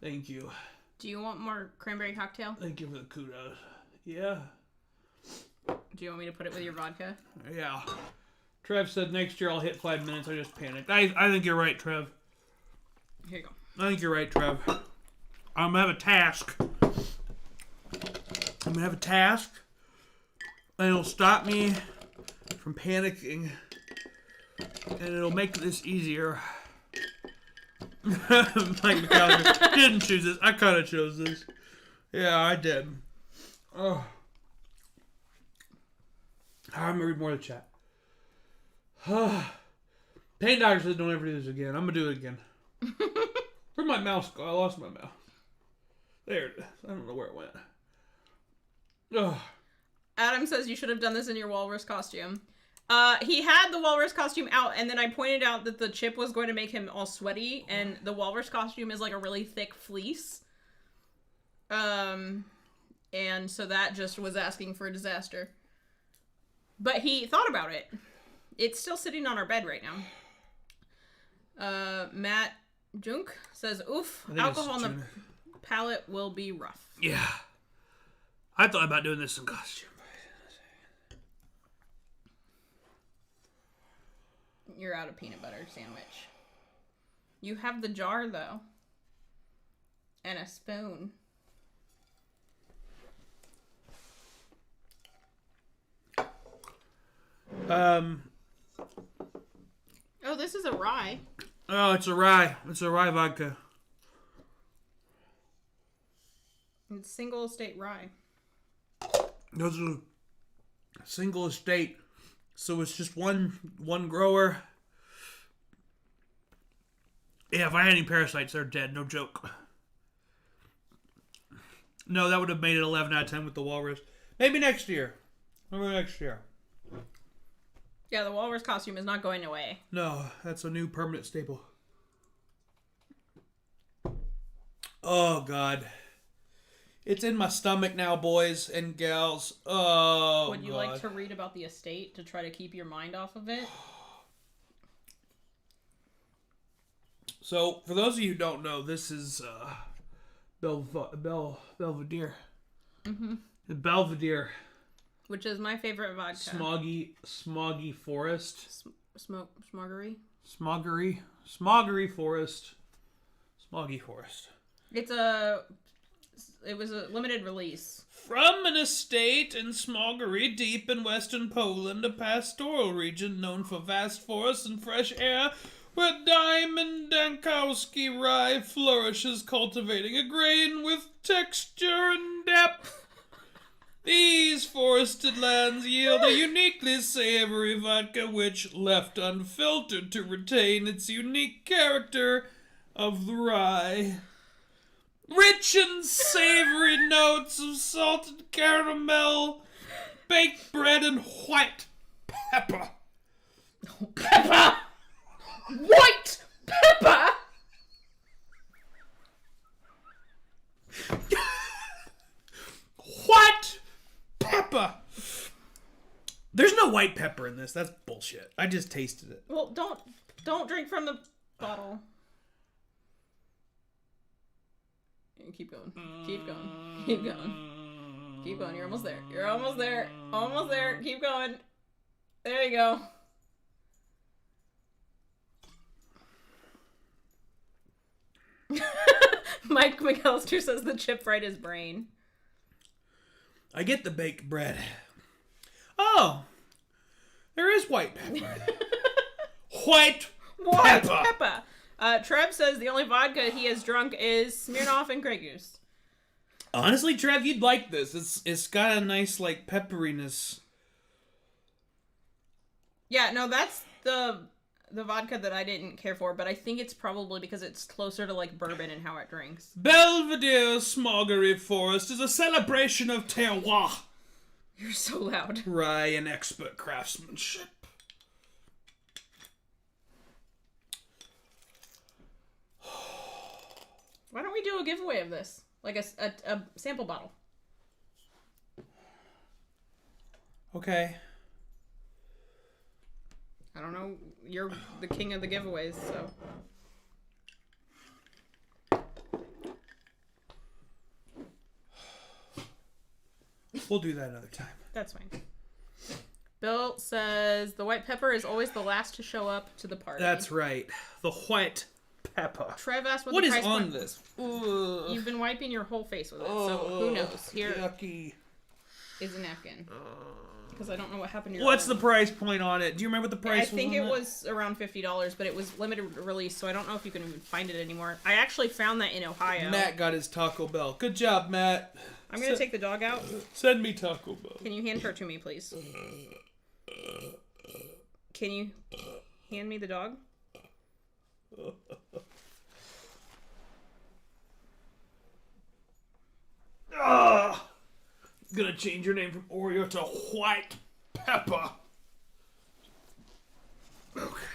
Thank you. Do you want more cranberry cocktail? Thank you for the kudos. Yeah. Do you want me to put it with your vodka? Yeah. Trev said next year I'll hit 5 minutes. I just panicked. I think you're right, Trev. Here you go. I think you're right, Trev. I'm going to have a task. I'm going to have a task. And it'll stop me from panicking. And it'll make this easier. Mike McAllister didn't choose this. I kind of chose this. Yeah, I did. Oh. I'm going to read more of the chat. Pain doctor says don't ever do this again. I'm going to do it again. Where'd my mouse go? I lost my mouse. There it is. I don't know where it went. Ugh. Adam says you should have done this in your walrus costume. He had the walrus costume out, and then I pointed out that the chip was going to make him all sweaty, and the walrus costume is like a really thick fleece. And so that just was asking for a disaster. But he thought about it. It's still sitting on our bed right now. Matt Junk says, oof, alcohol on the palate will be rough. Yeah. I thought about doing this in costume. You're out of peanut butter sandwich. You have the jar, though. And a spoon. Oh, this is a rye. Oh, it's a rye. It's a rye vodka. It's single estate rye. Those are single estate. So it's just one grower. Yeah, if I had any parasites, they're dead. No joke. No, that would have made it 11 out of 10 with the walrus. Maybe next year. Maybe next year. Yeah, the walrus costume is not going away. No, that's a new permanent staple. Oh, God. It's in my stomach now, boys and gals. Oh, Would you God. like to read about the estate to try to keep your mind off of it? So, for those of you who don't know, this is Belvedere. Mm-hmm. Belvedere. Which is my favorite vodka. Smoggy Forest. Smoggery? Smoggery Forest. Smoggy Forest. It was a limited release. From an estate in Smoggery, deep in western Poland, a pastoral region known for vast forests and fresh air, where Diamond Dankowski rye flourishes, cultivating a grain with texture and depth. These forested lands yield a uniquely savory vodka which, left unfiltered to retain its unique character of the rye. Rich and savory notes of salted caramel, baked bread, and white pepper. Pepper! White pepper! White pepper! There's no white pepper in this. That's bullshit. I just tasted it. Well, don't drink from the bottle. Keep going. Keep going. Keep going. Keep going. You're almost there. You're almost there. Almost there. Keep going. There you go. Mike McAllister says the chip fried his brain. I get the baked bread. Oh, there is white pepper. White pepper. Trev says the only vodka he has drunk is Smirnoff and Grey Goose. Honestly, Trev, you'd like this. It's got a nice, like, pepperiness. Yeah, no, that's the vodka that I didn't care for, but I think it's probably because it's closer to, like, bourbon and how it drinks. Belvedere Smoggery Forest is a celebration of terroir. You're so loud. Rye and expert craftsmanship. Why don't we do a giveaway of this? Like a sample bottle. Okay. I don't know. You're the king of the giveaways, so. We'll do that another time. That's fine. Bill says the white pepper is always the last to show up to the party. That's right. The white pepper. Trev asked What the is price on point. this? You've been wiping your whole face with it, so who knows? Here yucky. is a napkin. Because I don't know what happened to your What's arm. the price point on it? Do you remember what the price was? I think on it that? was around $50, but it was limited release, so I don't know if you can even find it anymore. I actually found that in Ohio. Matt got his Taco Bell. Good job, Matt. I'm going to take the dog out. Send me Taco Bell. Can you hand her to me, please? Can you hand me the dog? Gonna change your name from Oreo to White Pepper. Okay.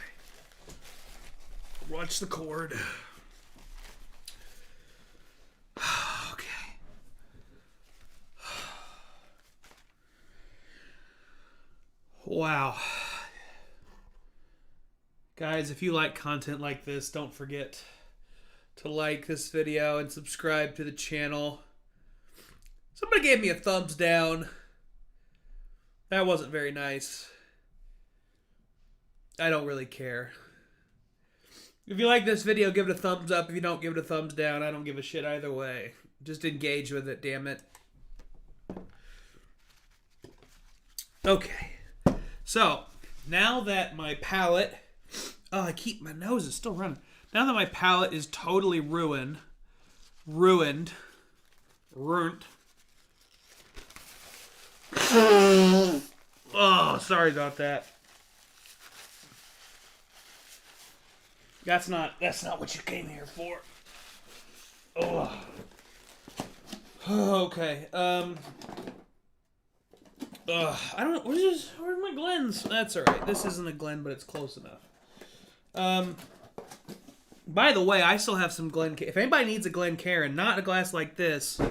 Watch the cord. Okay. Wow. Guys, if you like content like this, don't forget to like this video and subscribe to the channel. Somebody gave me a thumbs down. That wasn't very nice. I don't really care. If you like this video, give it a thumbs up. If you don't, give it a thumbs down. I don't give a shit either way. Just engage with it, damn it. Okay. So, now that my palate... Oh, my nose is still running. Now that my palate is totally ruined. Oh, sorry about that. That's not what you came here for. Oh. Okay. I don't. Where's my Glens? That's all right. This isn't a Glen, but it's close enough. By the way, I still have some Glen. If anybody needs a Glencairn, not a glass like this.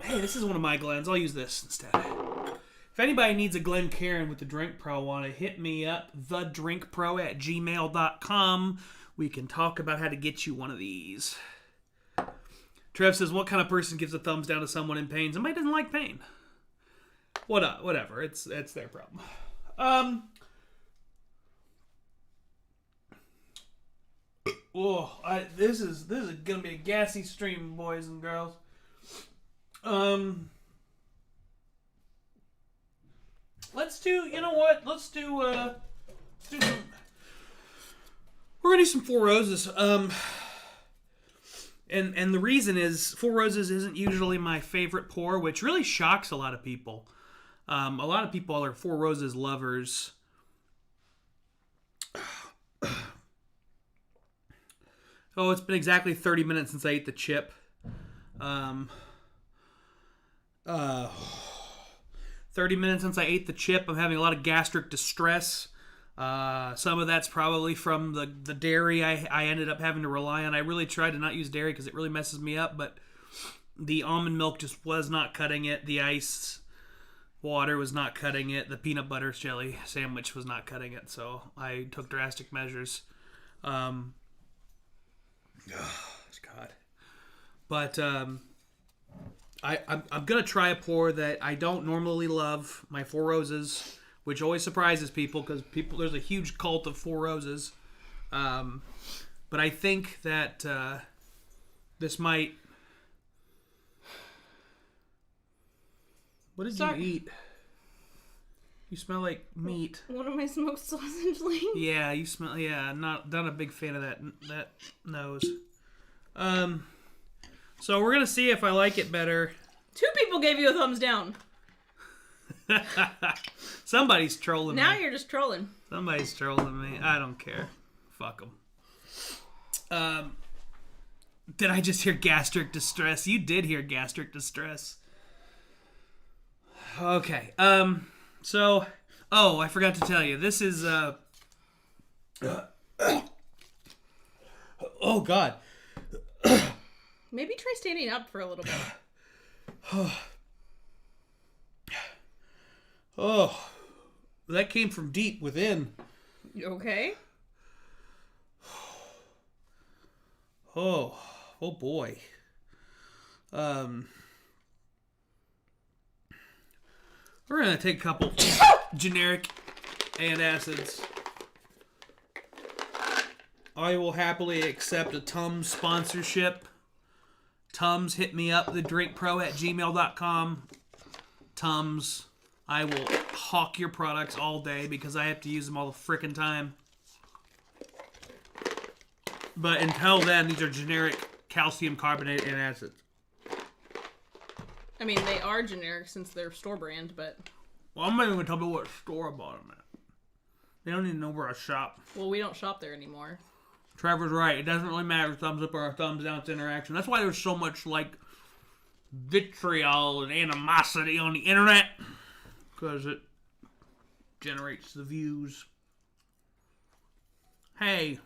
Hey, this is one of my Glens. I'll use this instead. If anybody needs a Glencairn with the Drink Pro on it, hit me up, thedrinkpro@gmail.com. We can talk about how to get you one of these. Trev says, what kind of person gives a thumbs down to someone in pain? Somebody doesn't like pain. Whatever. It's their problem. This is gonna be a gassy stream, boys and girls. Let's do. You know what? Let's do some. We're gonna do some Four Roses. And the reason is Four Roses isn't usually my favorite pour, which really shocks a lot of people. A lot of people are Four Roses lovers. Oh, it's been exactly 30 minutes since I ate the chip. 30 minutes since I ate the chip. I'm having a lot of gastric distress. Some of that's probably from the dairy I ended up having to rely on. I really tried to not use dairy because it really messes me up, but the almond milk just was not cutting it. The ice water was not cutting it. The peanut butter jelly sandwich was not cutting it, so I took drastic measures. God. But I'm going to try a pour that I don't normally love, my Four Roses, which always surprises people because there's a huge cult of Four Roses. But I think that this might... What did you eat? You smell like meat. One of my smoked sausage links. Yeah, you smell... Yeah, not a big fan of that nose. So we're going to see if I like it better. 2 people gave you a thumbs down. Somebody's trolling me. Now you're just trolling. Somebody's trolling me. I don't care. Fuck them. Did I just hear gastric distress? You did hear gastric distress. Okay. So, I forgot to tell you. This is, oh, God. Maybe try standing up for a little bit. Oh, that came from deep within. Okay. Oh boy. We're gonna take a couple generic antacids. I will happily accept a Tums sponsorship. Tums, hit me up, thedrinkpro@gmail.com. Tums, I will hawk your products all day because I have to use them all the frickin' time. But until then, these are generic calcium carbonate antacids. I mean, they are generic since they're store brand, but... Well, I'm not even going to tell people what store I bought them at. They don't even know where I shop. Well, we don't shop there anymore. Trevor's right. It doesn't really matter thumbs up or thumbs down. It's interaction. That's why there's so much, vitriol and animosity on the internet. because it generates the views. Hey.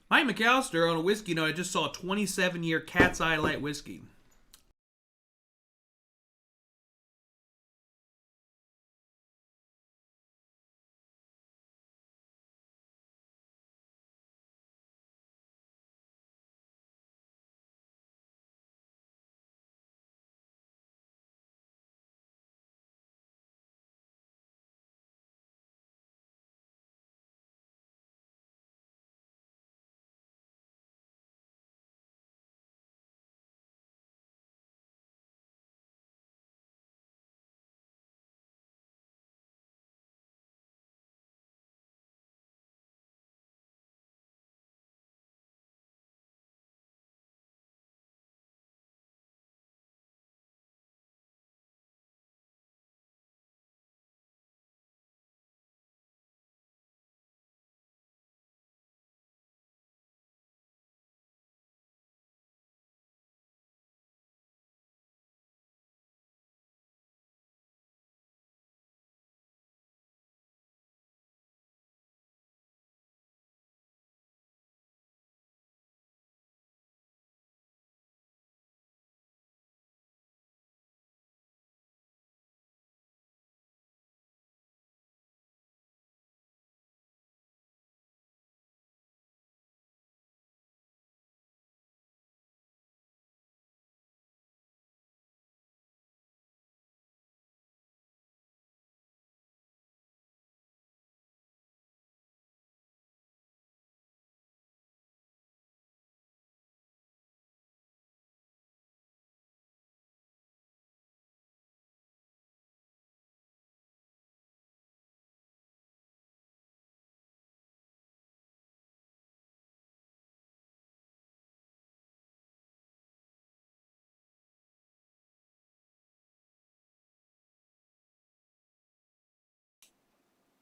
Mike McAllister on a whiskey note. I just saw a 27-year Cat's Eye Light whiskey.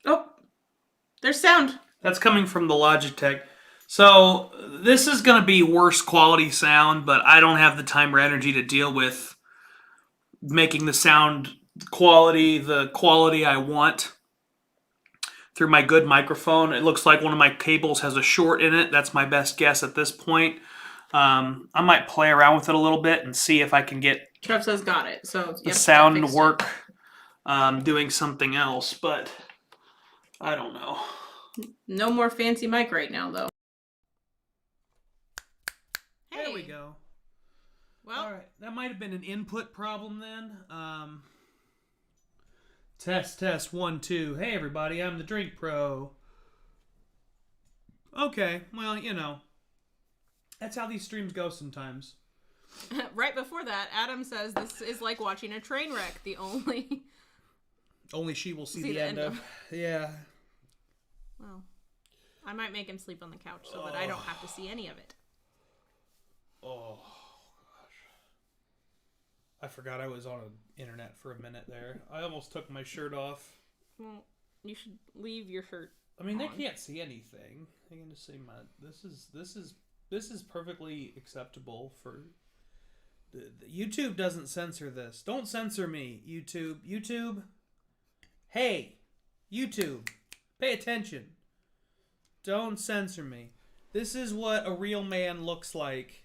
Oh, there's sound. That's coming from the Logitech. So this is going to be worse quality sound, but I don't have the time or energy to deal with making the sound quality the quality I want through my good microphone. It looks like one of my cables has a short in it. That's my best guess at this point. I might play around with it a little bit and see if I can get Trev says got it. So the sound to work doing something else, but I don't know. No more fancy mic right now, though. Hey. There we go. Well, all right. That might have been an input problem then. Test 1 2. Hey everybody, I'm the Drink Pro. Okay, well, you know, that's how these streams go sometimes. Right before that, Adam says this is like watching a train wreck. The only she will see the end of. Yeah. Well, I might make him sleep on the couch so that I don't have to see any of it. Oh gosh, I forgot I was on the internet for a minute there. I almost took my shirt off. Well, you should leave your shirt. I mean, on. they can't see anything. They can just say, this is perfectly acceptable for. YouTube doesn't censor this. Don't censor me, YouTube. YouTube. Hey, YouTube. Pay attention. Don't censor me. This is what a real man looks like.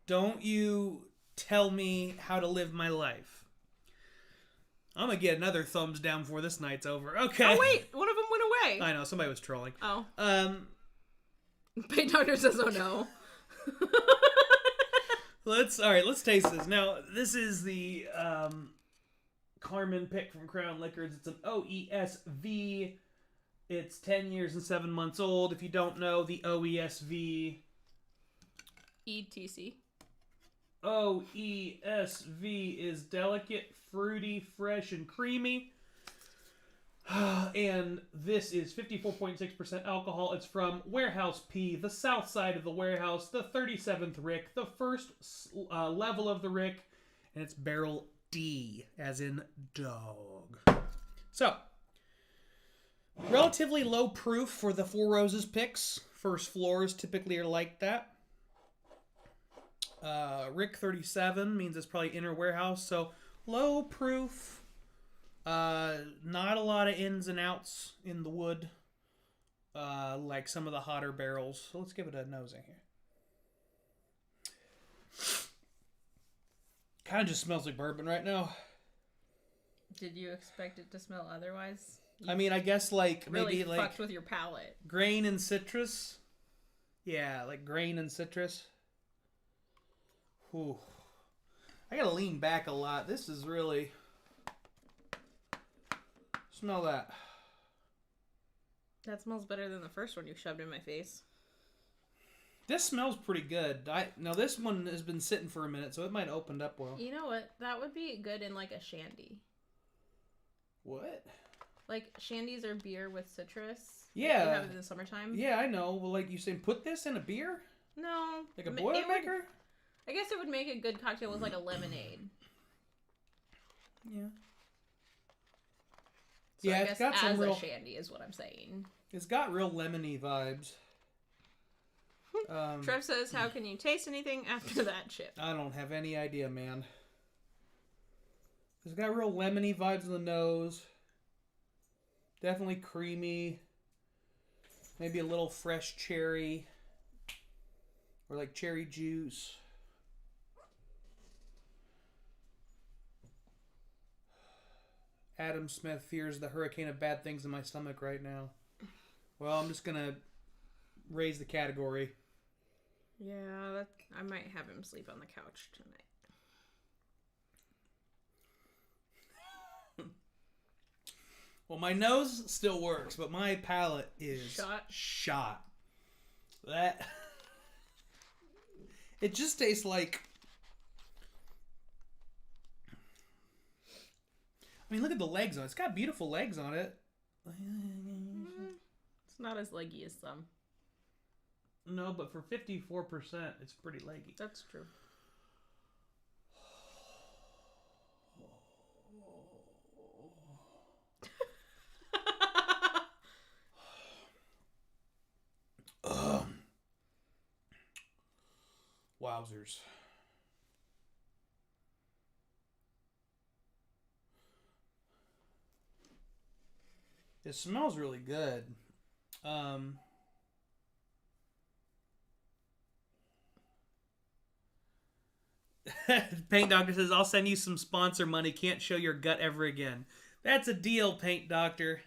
Don't you tell me how to live my life. I'm going to get another thumbs down before this night's over. Okay. Oh, wait. One of them went away. I know. Somebody was trolling. Oh. Paint Doctor says, oh, no. Let's taste this. Now, this is the Carmen pick from Crown Liquors. It's an OESV. It's 10 years and 7 months old. If you don't know, the OESV... ETC. OESV is delicate, fruity, fresh, and creamy. And this is 54.6% alcohol. It's from Warehouse P, the south side of the warehouse, the 37th Rick, the first level of the Rick, and it's barrel D, as in dog. So, relatively low proof for the Four Roses picks. First floors typically are like that. Rick 37 means it's probably inner warehouse. So low proof. Not a lot of ins and outs in the wood. Like some of the hotter barrels. So let's give it a nosing here. Kind of just smells like bourbon right now. Did you expect it to smell otherwise? I mean, I guess like Really maybe fucked like with your palate. grain and citrus. Yeah, like grain and citrus. Whew. I gotta lean back a lot. This is really... Smell that. That smells better than the first one you shoved in my face. This smells pretty good. Now this one has been sitting for a minute, so it might have opened up well. You know what? That would be good in like a shandy. What? Like shandies are beer with citrus. Yeah. You have it in the summertime. Yeah, I know. Well, like you saying, put this in a beer? No. Like a Boilermaker? I guess it would make a good cocktail with like a lemonade. Yeah. So yeah, I it's guess got some as real... a shandy is what I'm saying. It's got real lemony vibes. Trev says, how can you taste anything after that chip? I don't have any idea, man. It's got real lemony vibes in the nose. Definitely creamy. Maybe a little fresh cherry. Or like cherry juice. Adam Smith fears the hurricane of bad things in my stomach right now. Well, I'm just going to raise the category. Yeah, I might have him sleep on the couch tonight. Well, my nose still works, but my palate is shot. That... It just tastes like... I mean, look at the legs on it. It's got beautiful legs on it. It's not as leggy as some. No, but for 54%, it's pretty leggy. That's true. Wowzers. It smells really good. Paint Doctor says, I'll send you some sponsor money. Can't show your gut ever again. That's a deal, Paint Doctor.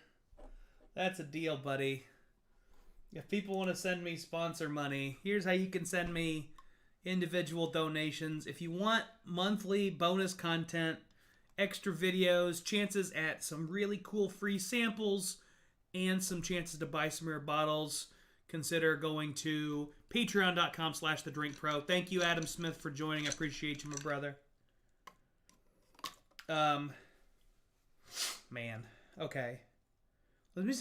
That's a deal, buddy. If people want to send me sponsor money, here's how you can send me individual donations. If you want monthly bonus content, extra videos, chances at some really cool free samples, and some chances to buy some rare bottles, consider going to patreon.com/thedrinkpro. Thank you, Adam Smith, for joining. I appreciate you, my brother. Man. Okay.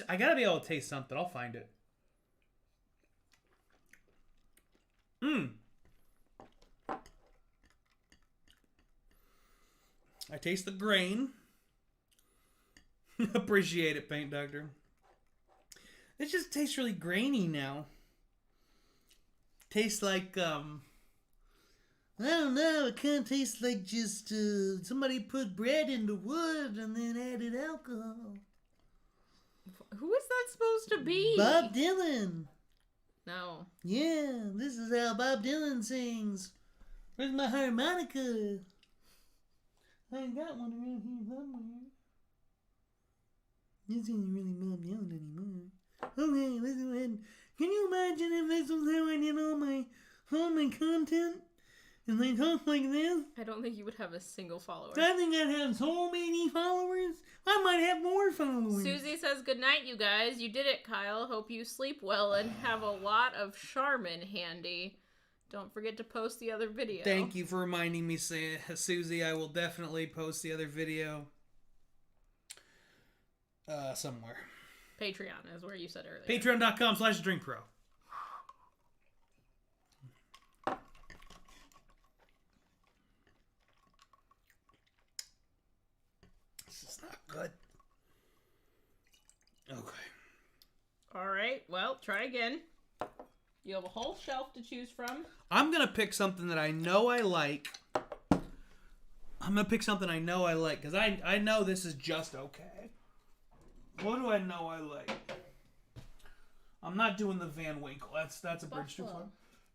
I gotta be able to taste something. I'll find it. I taste the grain. Appreciate it, Paint Doctor. It just tastes really grainy now. Tastes like, I don't know, it kind of tastes like just somebody put bread into wood and then added alcohol. Who is that supposed to be? Bob Dylan. No. Yeah, this is how Bob Dylan sings. Where's my harmonica? I ain't got one around here somewhere. This isn't really Bob Dylan anymore. Okay, let's go ahead. Can you imagine if this was how I did all my content? And they talk like this? I don't think you would have a single follower. I think I'd have so many followers. I might have more followers. Susie says, good night, you guys. You did it, Kyle. Hope you sleep well and have a lot of Charmin handy. Don't forget to post the other video. Thank you for reminding me, Susie. I will definitely post the other video somewhere. Patreon is where you said earlier. Patreon.com/drinkpro. This is not good. Okay. All right. Well, try again. You have a whole shelf to choose from. I'm going to pick something that I know I like. Because I know this is just okay. What do I know I like? I'm not doing the Van Winkle. That's a bridge too far.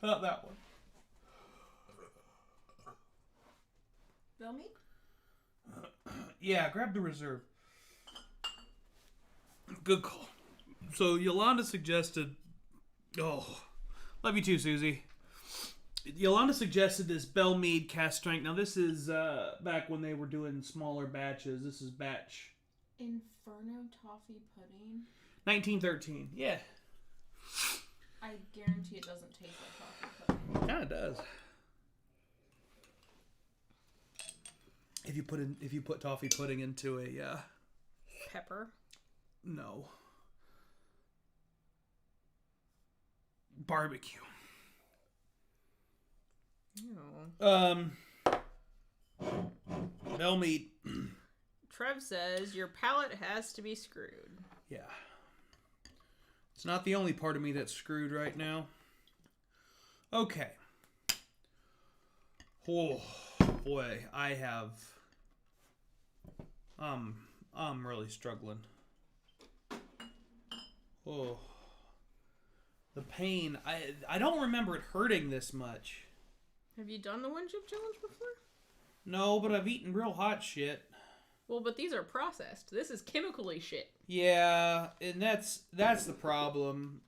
Not that one. Bell meat? Yeah, grab the reserve. Good call. So Yolanda suggested... Oh, love you too, Susie. Yolanda suggested this Bell Mead cast strength. Now this is back when they were doing smaller batches. This is batch... Inferno Toffee Pudding? 1913, yeah. I guarantee it doesn't taste like toffee pudding. Kind of does. If you put toffee pudding into a Pepper? No. Barbecue. Ew. Bell meat. Trev says your palate has to be screwed. Yeah. It's not the only part of me that's screwed right now. Okay. Oh boy, I have. I'm really struggling. Oh, the pain. I don't remember it hurting this much. Have you done the one chip challenge before? No, but I've eaten real hot shit. Well, but these are processed. This is chemically shit. Yeah, and that's the problem.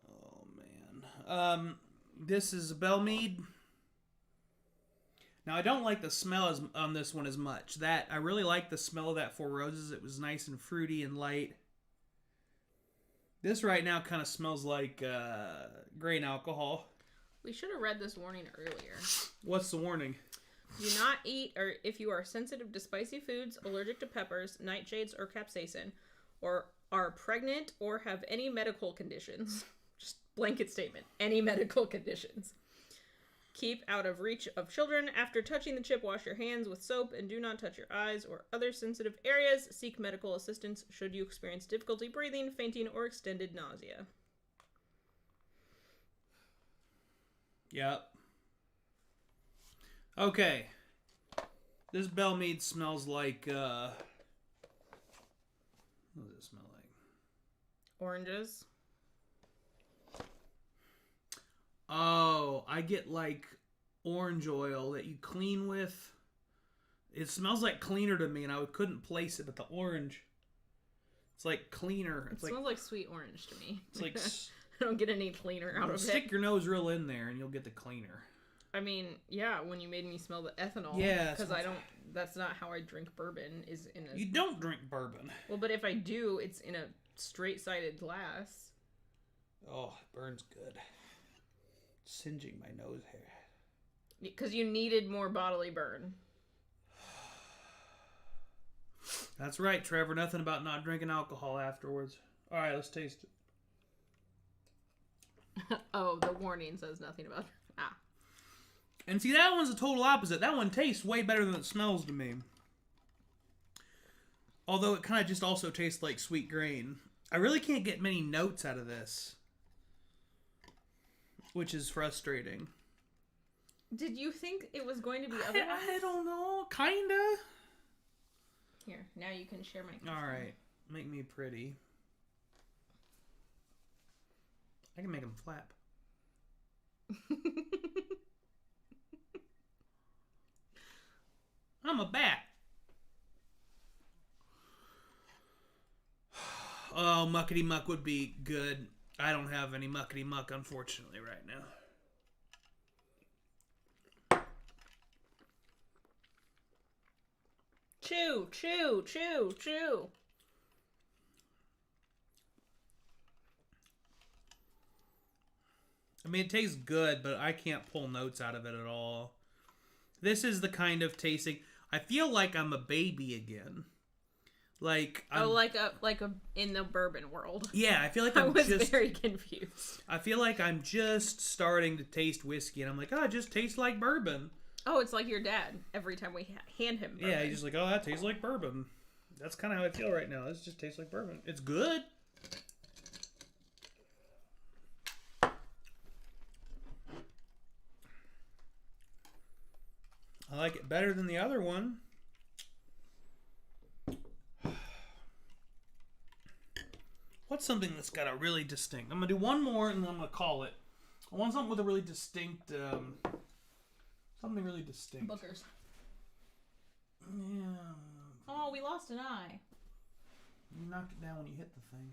Oh man. This is a Bell Mead. Now I don't like the smell on this one as much. I really like the smell of that Four Roses. It was nice and fruity and light. This right now kind of smells like grain alcohol. We should have read this warning earlier. What's the warning? Do not eat, or if you are sensitive to spicy foods, allergic to peppers, nightshades, or capsaicin, or are pregnant or have any medical conditions. Just blanket statement. Any medical conditions. Keep out of reach of children. After touching the chip, wash your hands with soap and do not touch your eyes or other sensitive areas. Seek medical assistance should you experience difficulty breathing, fainting, or extended nausea. Yep. Okay. This Bell Mead smells like, what does it smell like? Oranges. Oh, I get like orange oil that you clean with. It smells like cleaner to me, and I couldn't place it, but the orange, it's like cleaner. It smells like sweet orange to me. It's like I don't get any cleaner out of it. Stick your nose real in there, and you'll get the cleaner. I mean, yeah, when you made me smell the ethanol. Yeah, because I don't. That's not how I drink bourbon. Is in a. You don't drink bourbon. Well, but if I do, it's in a straight-sided glass. Oh, it burns good. Singeing my nose hair. Because you needed more bodily burn. That's right, Trevor. Nothing about not drinking alcohol afterwards. All right, let's taste it. Oh, the warning says nothing about... Ah. And see, that one's the total opposite. That one tastes way better than it smells to me. Although it kind of just also tastes like sweet grain. I really can't get many notes out of this. Which is frustrating. Did you think it was going to be otherwise? I don't know. Kinda. Here, now you can share my... Alright. Make me pretty. I can make them flap. I'm a bat. Oh, muckety muck would be good. I don't have any muckety muck, unfortunately, right now. Chew, chew, chew, chew. I mean, it tastes good, but I can't pull notes out of it at all. This is the kind of tasting... I feel like I'm a baby again. Like I'm, in the bourbon world. Yeah, I feel like I was very confused. I feel like I'm just starting to taste whiskey, and I'm like, oh, it just tastes like bourbon. Oh, it's like your dad. Every time we hand him bourbon. Yeah, he's just like, oh, that tastes like bourbon. That's kind of how I feel right now. This just tastes like bourbon. It's good. I like it better than the other one. What's something that's got a really distinct... I'm going to do one more and then I'm going to call it. I want something with a really distinct... something really distinct. Booker's. Yeah. Oh, we lost an eye. You knocked it down when you hit the thing.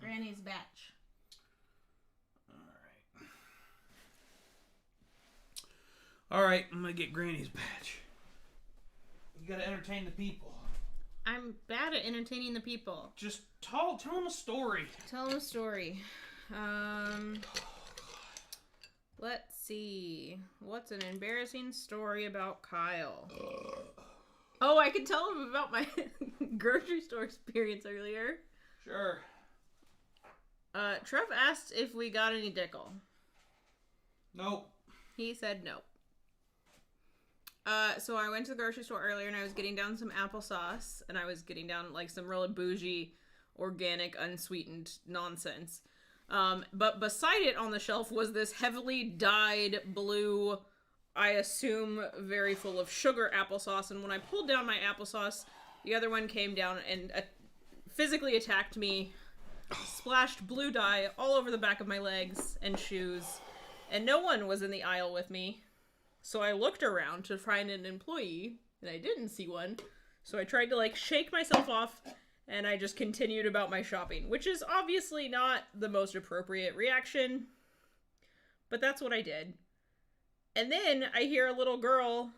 Granny's batch. All right, I'm going to get Granny's batch. You got to entertain the people. I'm bad at entertaining the people. Just tell them a story. Tell them a story. Let's see. What's an embarrassing story about Kyle? Oh, I could tell him about my grocery store experience earlier. Sure. Trev asked if we got any Dickel. Nope. He said nope. So I went to the grocery store earlier and I was getting down some applesauce and I was getting down like some really bougie, organic, unsweetened nonsense. But beside it on the shelf was this heavily dyed blue, I assume very full of sugar applesauce. And when I pulled down my applesauce, the other one came down and physically attacked me, splashed blue dye all over the back of my legs and shoes. And no one was in the aisle with me. So I looked around to find an employee, and I didn't see one. So I tried to, like, shake myself off, and I just continued about my shopping, which is obviously not the most appropriate reaction, but that's what I did. And then I hear a little girl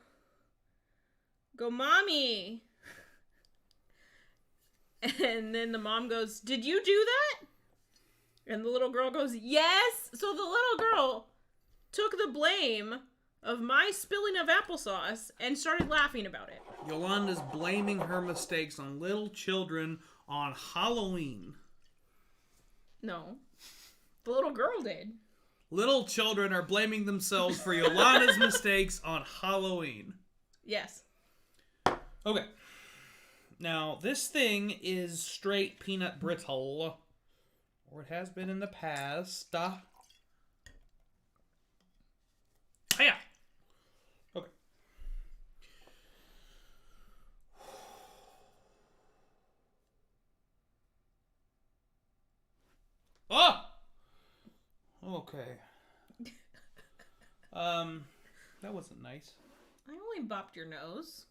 go, "Mommy!" And then the mom goes, "Did you do that?" And the little girl goes, "Yes!" So the little girl took the blame of my spilling of applesauce and started laughing about it. Yolanda's blaming her mistakes on little children on Halloween. No. The little girl did. Little children are blaming themselves for Yolanda's mistakes on Halloween. Yes. Okay. Now, this thing is straight peanut brittle. Or it has been in the past. Hiya! Okay. Oh! Okay. That wasn't nice. I only bopped your nose.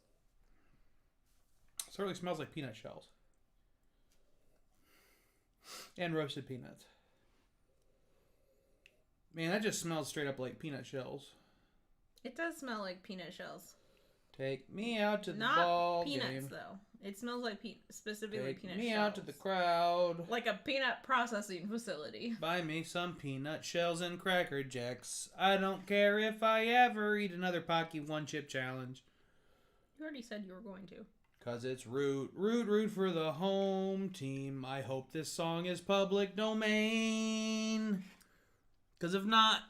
Certainly smells like peanut shells. And roasted peanuts. Man, that just smells straight up like peanut shells. It does smell like peanut shells. Take me out to the Not ball peanuts, game. though. It smells like specifically Take peanut me shells. out to the crowd. Like a peanut processing facility. Buy me some peanut shells and Cracker Jacks. I don't care if I ever eat another Pocky one-chip challenge. You already said you were going to. Cause it's root for the home team. I hope this song is public domain. Cause if not,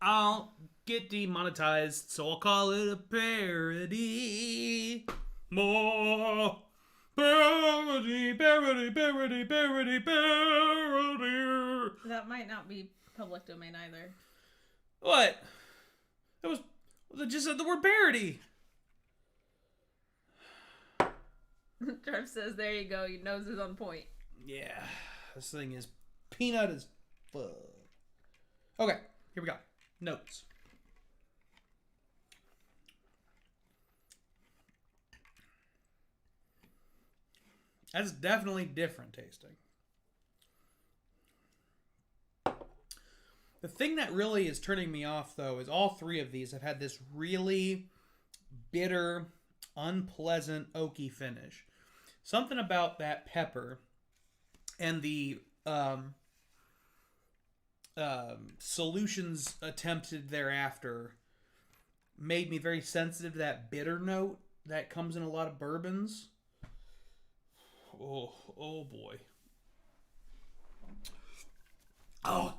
I'll get demonetized. So I'll call it a parody. More parody. That might not be public domain either. What? That just said the word parody. Trev says, there you go, your nose is on point. Yeah, this thing is peanut as fuck. Okay, here we go. Notes. That's definitely different tasting. The thing that really is turning me off, though, is all three of these have had this really bitter, unpleasant, oaky finish. Something about that pepper and the solutions attempted thereafter made me very sensitive to that bitter note that comes in a lot of bourbons. Oh boy. Oh.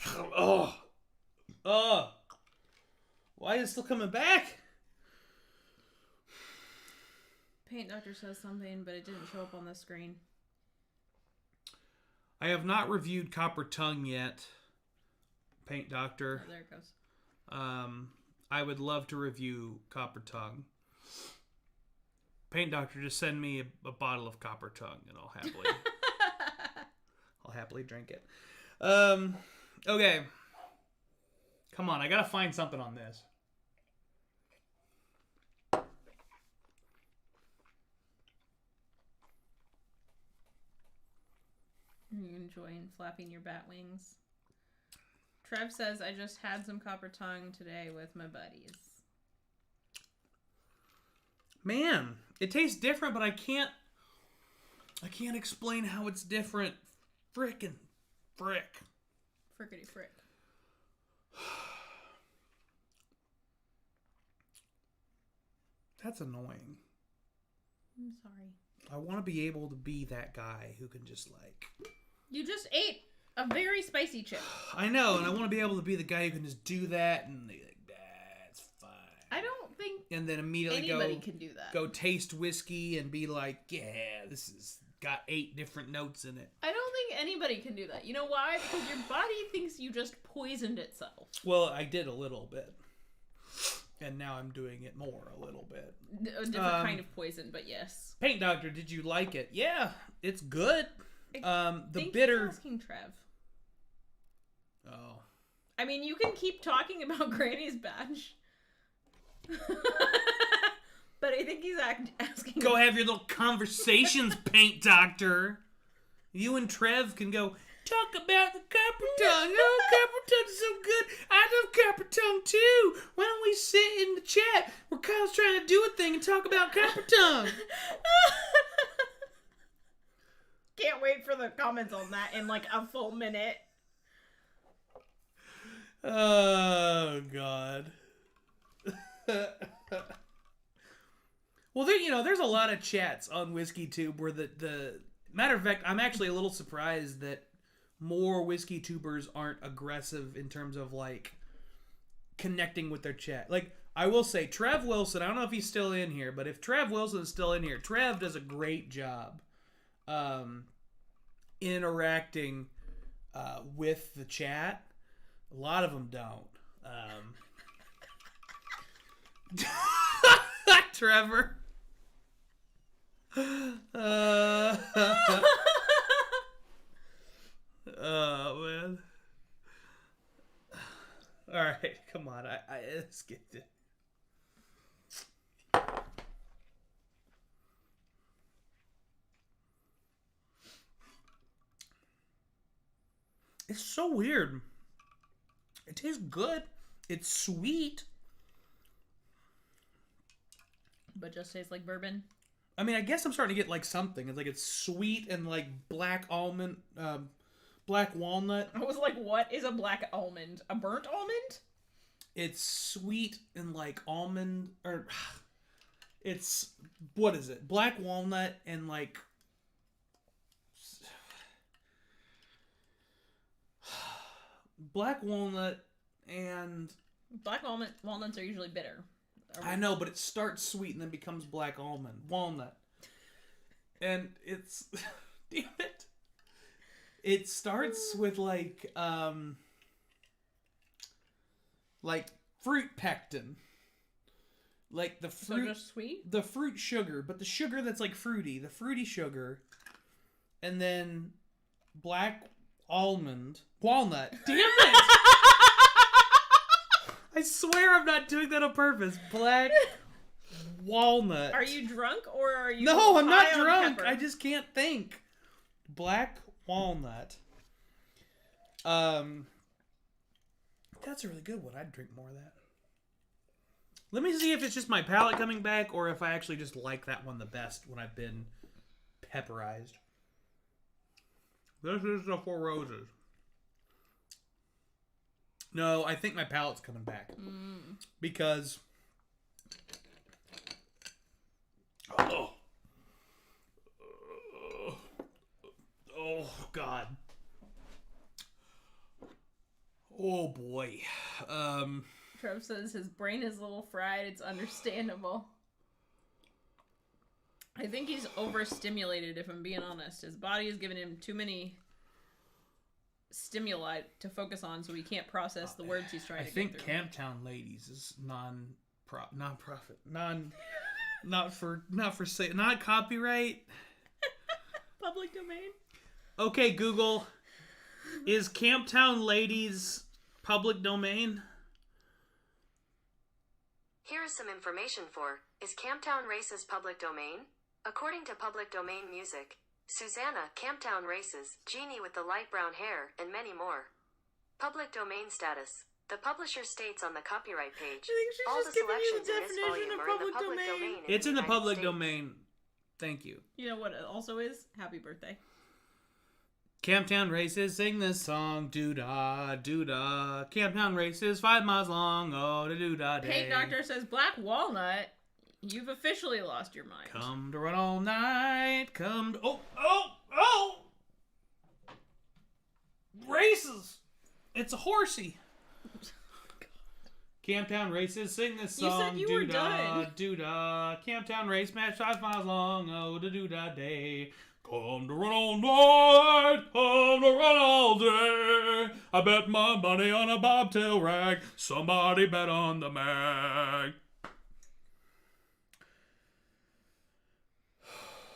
Why is it still coming back? Paint Doctor says something, but it didn't show up on the screen. I have not reviewed Copper Tongue yet, Paint Doctor. Oh, there it goes. I would love to review Copper Tongue. Paint Doctor, just send me a bottle of Copper Tongue, and I'll happily drink it. Okay. Come on, I gotta find something on this. Are you enjoying flapping your bat wings? Trev says, I just had some Copper Tongue today with my buddies. Man, it tastes different, but I can't explain how it's different. Frick. Frickety frick. That's annoying. I'm sorry. I want to be able to be that guy who can just like... You just ate a very spicy chip. I know, and I want to be able to be the guy who can just do that and be like, that's fine. I don't think and then immediately anybody can do that. Go taste whiskey and be like, yeah, this has got 8 different notes in it. I don't think anybody can do that. You know why? Because your body thinks you just poisoned itself. Well, I did a little bit. And now I'm doing it more a little bit. A different kind of poison, but yes. Paint Doctor, did you like it? Yeah, it's good. The bitter... He's asking Trev. Oh. I mean, you can keep talking about Granny's badge. But I think he's asking... Go have your little conversations, Paint Doctor. You and Trev can go... Talk about the Copper Tongue. Oh, Copper Tongue's so good. I love Copper Tongue too. Why don't we sit in the chat where Kyle's trying to do a thing and talk about Copper Tongue? Can't wait for the comments on that in like a full minute. Oh, God. Well, there's a lot of chats on WhiskeyTube where the... Matter of fact, I'm actually a little surprised that more whiskey tubers aren't aggressive in terms of like connecting with their chat. Like, I will say, Trev Wilson, I don't know if he's still in here, but if Trev Wilson is still in here, Trev does a great job interacting with the chat. A lot of them don't. Trevor. Oh, man. Alright, come on. Let's get it. It's so weird. It tastes good. It's sweet. But just tastes like bourbon. I mean, I guess I'm starting to get like something. It's like it's sweet and like black almond, black walnut. I was like, what is a black almond? A burnt almond? It's sweet and like almond, or it's, what is it? Black walnut and like black walnut and black walnuts are usually bitter. I know, but it starts sweet and then becomes black almond walnut, and it's damn it. It starts with like fruit pectin, like the fruit, so just sweet, the fruit sugar, but the sugar that's like fruity, the fruity sugar, and then black almond walnut. Damn it! I swear I'm not doing that on purpose. Black walnut. Are you drunk or are you? No, I'm not high on drunk. pepper? I just can't think. Black walnut. That's a really good one. I'd drink more of that. Let me see if it's just my palate coming back or if I actually just like that one the best when I've been pepperized. This is the Four Roses. No, I think my palate's coming back. Because... Oh, God. Oh, boy. Trev says his brain is a little fried. It's understandable. I think he's overstimulated, if I'm being honest. His body has given him too many stimuli to focus on, so he can't process the words he's trying to get through. I think Camptown Ladies is non-profit, not copyright. Public domain. Okay, Google, is Camptown Ladies public domain? Here is some information for, is Camptown Races public domain? According to Public Domain Music, Susanna, Camptown Races, Jeannie with the light brown hair, and many more. Public domain status. The publisher states on the copyright page, I think she's all just the giving you selections the in this definition volume of are in the public public domain. domain. It's in the United public States. domain. Thank you. You know what it also is? Happy birthday. Camptown Races, sing this song, doo-dah, doo-dah. Camptown Races, 5 miles long, oh, the doo-dah day. Paint Doctor says, Black Walnut, you've officially lost your mind. Come to run all night, come to... Oh! Races! It's a horsey. Camptown Races, sing this song, You said you were doo-dah, done. doo-dah. Camptown Race match, 5 miles long, oh, the doo-dah day. Come to run all night, come to run all day. I bet my money on a bobtail rag. Somebody bet on the mag.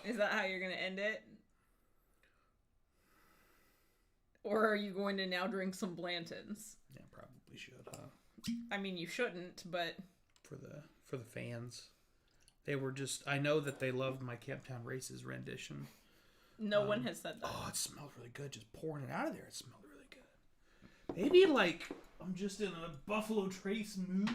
Is that how you're going to end it? Or are you going to now drink some Blantons? Yeah, probably should, huh? I mean, you shouldn't, but... For the fans. They were just... I know that they loved my Camptown Races rendition. No one has said that. Oh, it smelled really good. Just pouring it out of there, it smelled really good. Maybe, like, I'm just in a Buffalo Trace mood.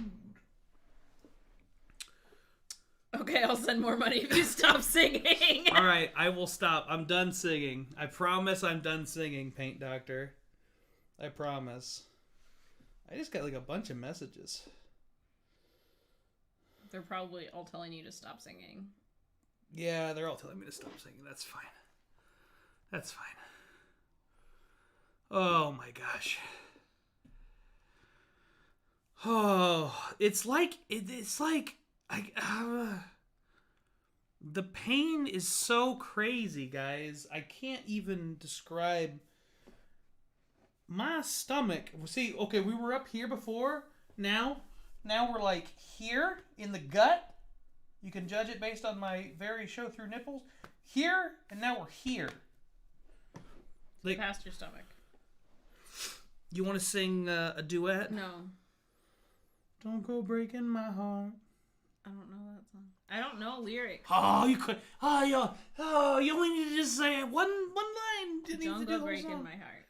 Okay, I'll send more money if you stop singing. All right, I will stop. I'm done singing. I promise I'm done singing, Paint Doctor. I promise. I just got, like, a bunch of messages. They're probably all telling you to stop singing. Yeah, they're all telling me to stop singing. That's fine. That's fine. Oh my gosh. Oh, it's like the pain is so crazy, guys. I can't even describe my stomach. See, okay, we were up here before. Now we're like here in the gut. You can judge it based on my very show-through nipples. Here, and now we're here. Like, Past your stomach. you want to sing a duet? No. Don't go breaking my heart. I don't know that song. I don't know lyrics. Oh, you could. You only need to just say one line. Didn't need to Don't do go the whole breaking song. my heart.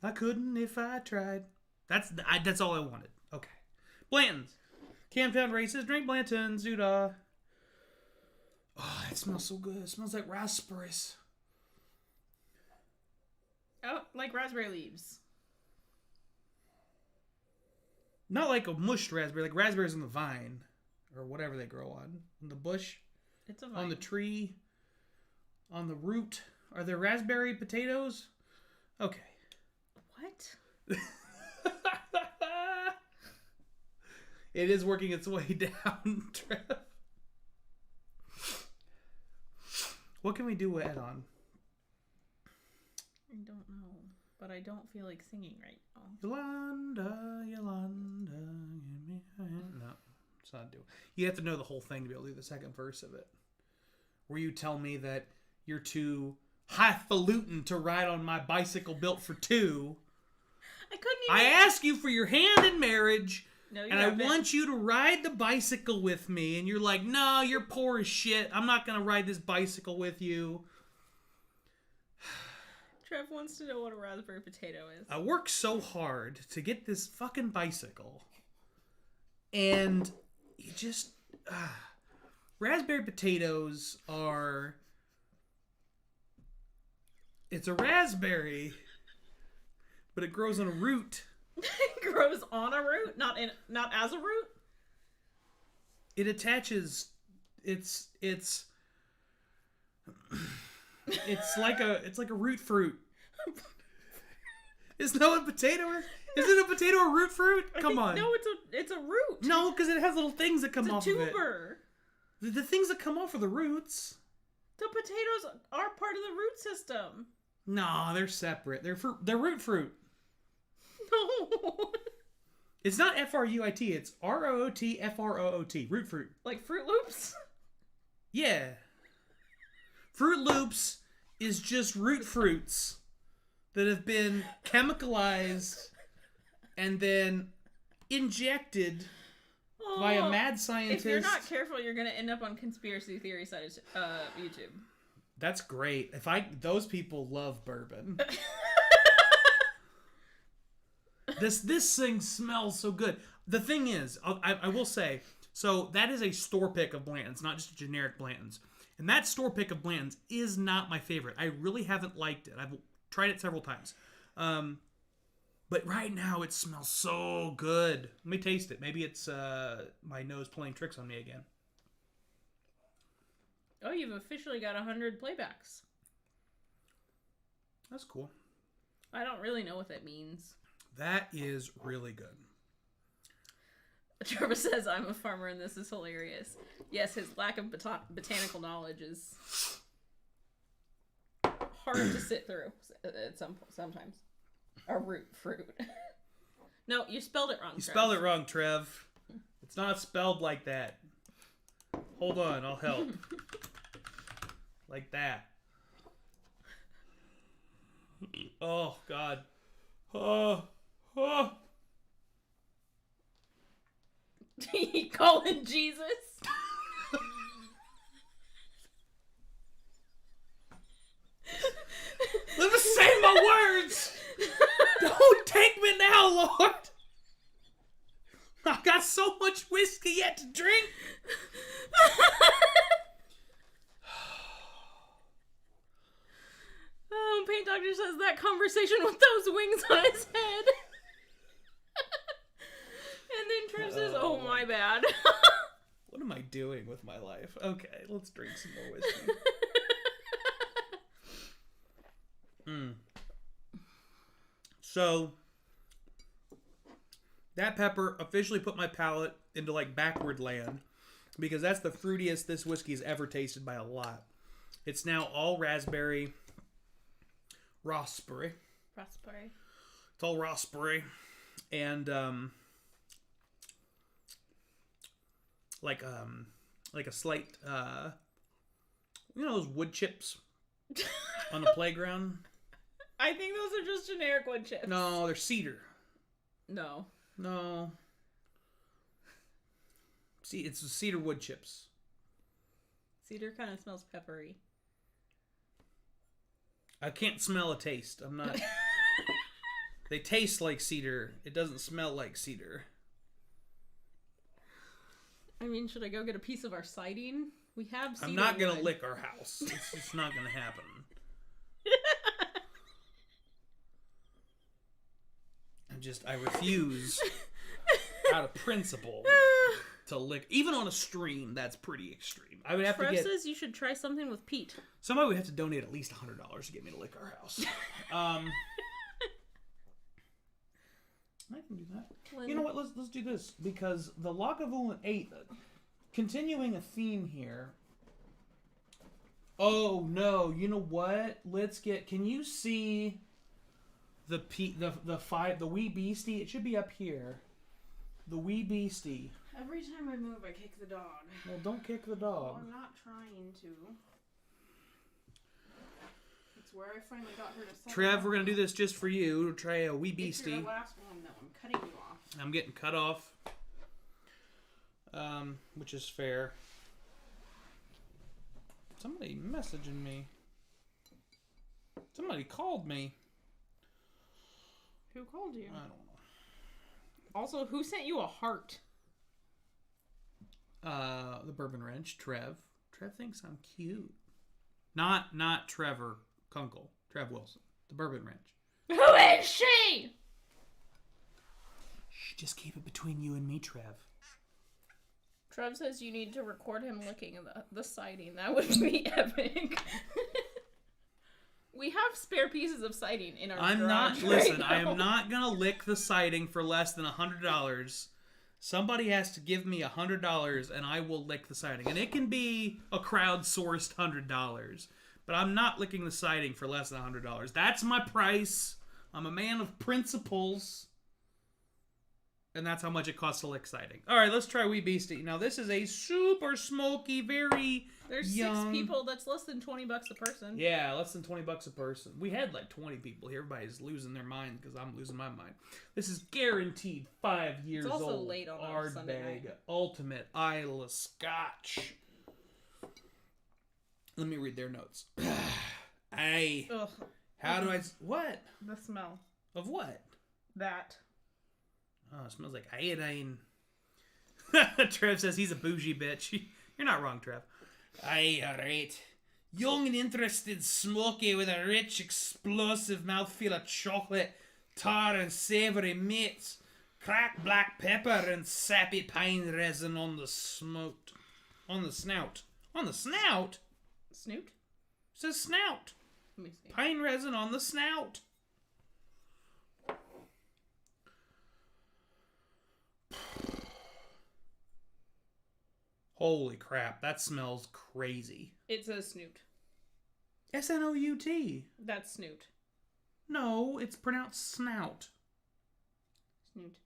I couldn't if I tried. That's all I wanted. Okay. Blantons. Camptown Races, drink Blantons, Zuda. Oh, it smells so good. It smells like raspberries. Oh, like raspberry leaves. Not like a mushed raspberry, like raspberries on the vine. Or whatever they grow on. On the bush. It's a vine. On the tree. On the root. Are there raspberry potatoes? Okay. What? It is working its way down, Trev. What can we do with Ed on? I don't know. But I don't feel like singing right now. Yolanda, give me a hand. No, it's not doing. You have to know the whole thing to be able to do the second verse of it. Where you tell me that you're too highfalutin to ride on my bicycle built for two. I couldn't I even... ask you for your hand in marriage, No, you and I haven't. want you to ride the bicycle with me, and you're like, no, you're poor as shit. I'm not going to ride this bicycle with you. Trev wants to know what a raspberry potato is. I worked so hard to get this fucking bicycle, and you just... raspberry potatoes are... It's a raspberry, but it grows on a root. It grows on a root, not as a root. It attaches. It's like a root fruit. Isn't that what potato is? Isn't a potato a root fruit? Come on. No, it's a root. No, because it has little things that come It's a off of it. tuber. The things that come off are the roots. The potatoes are part of the root system. No, they're separate. They're root fruit. No. It's not F-R-U-I-T. It's R-O-O-T-F-R-O-O-T. Root fruit. Like Fruit Loops? Yeah. Fruit Loops is just root fruits that have been chemicalized and then injected by a mad scientist. If you're not careful, you're going to end up on conspiracy theory side of YouTube. That's great. Those people love bourbon. This thing smells so good. The thing is, I will say, so that is a store pick of Blanton's, not just a generic Blanton's. And that store pick of Blanton's is not my favorite. I really haven't liked it. I've tried it several times. But right now it smells so good. Let me taste it. Maybe it's my nose playing tricks on me again. Oh, you've officially got 100 playbacks. That's cool. I don't really know what that means. That is really good. Trevor says, I'm a farmer and this is hilarious. Yes, his lack of botanical knowledge is hard to sit through sometimes. A root fruit. No, you spelled it wrong, You spelled it wrong, Trev. It's not spelled like that. Hold on, I'll help. Like that. Oh, God. Oh. He calling Jesus? Let me say my words! Don't take me now, Lord! I've got so much whiskey yet to drink! Oh, Paint Doctor says that conversation with those wings on his head. And then Trev says, oh my bad. What am I doing with my life? Okay, let's drink some more whiskey. So, that pepper officially put my palate into like backward land because that's the fruitiest this whiskey has ever tasted by a lot. It's now all raspberry. Raspberry. It's all raspberry. And, like a slight, you know those wood chips on the playground? I think those are just generic wood chips. No, they're cedar. No. See, it's the cedar wood chips. Cedar kind of smells peppery. I can't smell a taste. I'm not... They taste like cedar. It doesn't smell like cedar. I mean, should I go get a piece of our siding? We have cedar I'm not going to wood. lick our house. It's not going to happen. I refuse, out of principle, to lick. Even on a stream, that's pretty extreme. I would have Trev to get... says you should try something with Pete. Somebody would have to donate at least $100 to get me to lick our house. I can do that. You know what? Let's do this because the Lagavulin 8, continuing a theme here. Oh no! You know what? Let's get. Can you see the wee beastie? It should be up here. The wee beastie. Every time I move, I kick the dog. Well, don't kick the dog. Well, I'm not trying to. It's where I finally got her to settle. Trev, we're gonna do this just for you. We'll try a wee beastie. It's your last one, though. I'm cutting you off. I'm getting cut off, which is fair. Somebody messaging me. Somebody called me. Who called you? I don't know. Also, who sent you a heart? The Bourbon Wrench, Trev. Trev thinks I'm cute. Not Trevor Kunkel. Trev Wilson. The Bourbon Wrench. Who is she? Shh, just keep it between you and me, Trev. Trev says you need to record him licking the siding. That would be epic. We have spare pieces of siding in our garage Listen, right I now. am not gonna lick the siding for less than $100. Somebody has to give me $100 and I will lick the siding. And it can be a crowdsourced $100. But I'm not licking the siding for less than $100. That's my price. I'm a man of principles. And that's how much it costs to lick siding. All right, let's try Wee Beastie. Now, this is a super smoky, very There's young... 6 people. That's less than $20 a person. Yeah, less than $20 a person. We had like 20 people here. Everybody's losing their mind because I'm losing my mind. This is guaranteed 5 years old. It's also late on a Sunday night. Ultimate Isla Scotch. Let me read their notes. Hey, Ugh. how do I... What? The smell. Of what? That. Oh, it smells like iodine. Trev says he's a bougie bitch. You're not wrong, Trev. Aye, alright. Young and interested, smoky with a rich, explosive mouthfeel of chocolate, tar and savoury meats, cracked black pepper and sappy pine resin on the snout. On the snout. On the snout? Snoot? It says snout. Let me see. Pine resin on the snout. Holy crap, that smells crazy. It says snoot. S-N-O-U-T. That's snoot. No, it's pronounced snout. Snoot.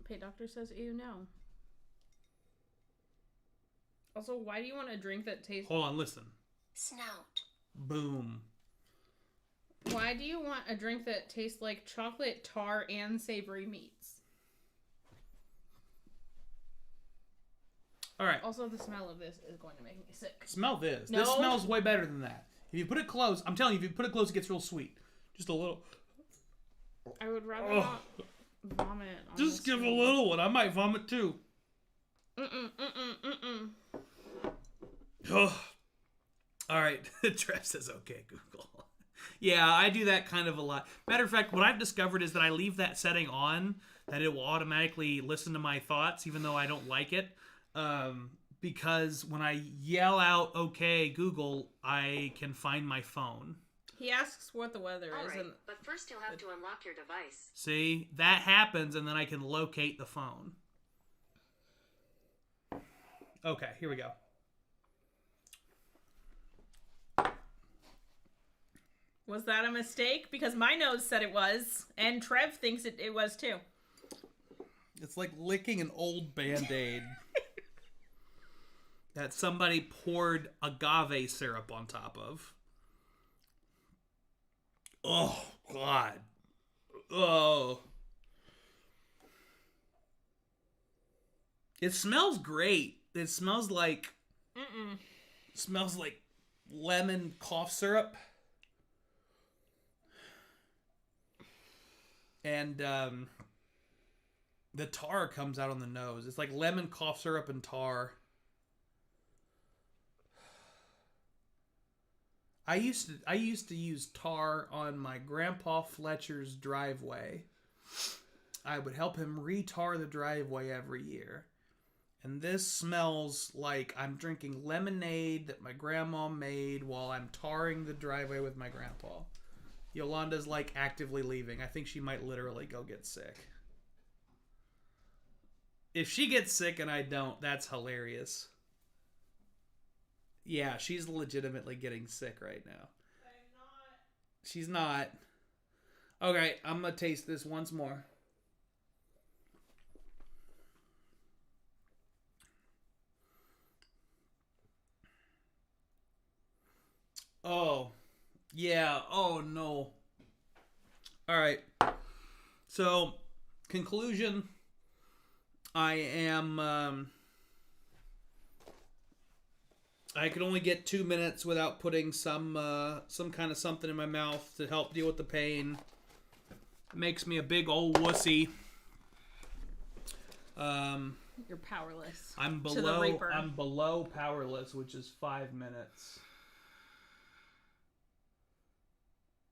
Okay, doctor says ew, no. Also, why do you want a drink that tastes... Hold on, listen. Snout. Boom. Why do you want a drink that tastes like chocolate, tar, and savory meats? All right. Also, the smell of this is going to make me sick. Smell this. No. This smells way better than that. If you put it close, I'm telling you, if you put it close, it gets real sweet. Just a little. I would rather not vomit. Just give a honestly. little one. I might vomit too. Oh. All right. Trev says, okay, Google. Yeah, I do that kind of a lot. Matter of fact, what I've discovered is that I leave that setting on, that it will automatically listen to my thoughts, even though I don't like it. Because when I yell out, okay, Google, I can find my phone. He asks what the weather All is. right, And but first you'll have to unlock your device. See, that happens, and then I can locate the phone. Okay, here we go. was that a mistake? Because my nose said it was, and Trev thinks it was too. It's like licking an old Band-Aid that somebody poured agave syrup on top of. Oh, God. Oh. It smells great. It smells like... Smells like lemon cough syrup. And, the tar comes out on the nose. It's like lemon cough syrup and tar. I used to use tar on my grandpa Fletcher's driveway. I would help him re-tar the driveway every year. And this smells like I'm drinking lemonade that my grandma made while I'm tarring the driveway with my grandpa. Yolanda's like actively leaving. I think she might literally go get sick. If she gets sick and I don't, that's hilarious. Yeah, she's legitimately getting sick right now. I'm not. She's not. Okay, I'm gonna taste this once more. Oh, yeah. Oh, no. All right. So, conclusion. I am, I can only get 2 minutes without putting some kind of something in my mouth to help deal with the pain. It makes me a big old wussy. You're powerless. I'm to the below. Reaper. I'm below powerless, which is 5 minutes.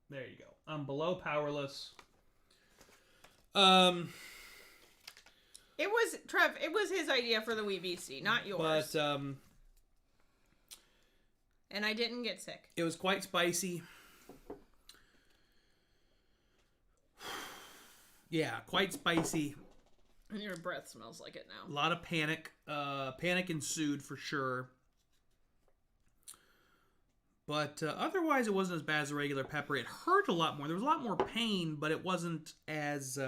There you go. I'm below powerless. It was Trev. It was his idea for the Wee Beastie, not yours. But And I didn't get sick. It was quite spicy. Yeah, quite spicy. And your breath smells like it now. A lot of panic. Panic ensued for sure. But otherwise, it wasn't as bad as a regular pepper. It hurt a lot more. There was a lot more pain, but it wasn't as...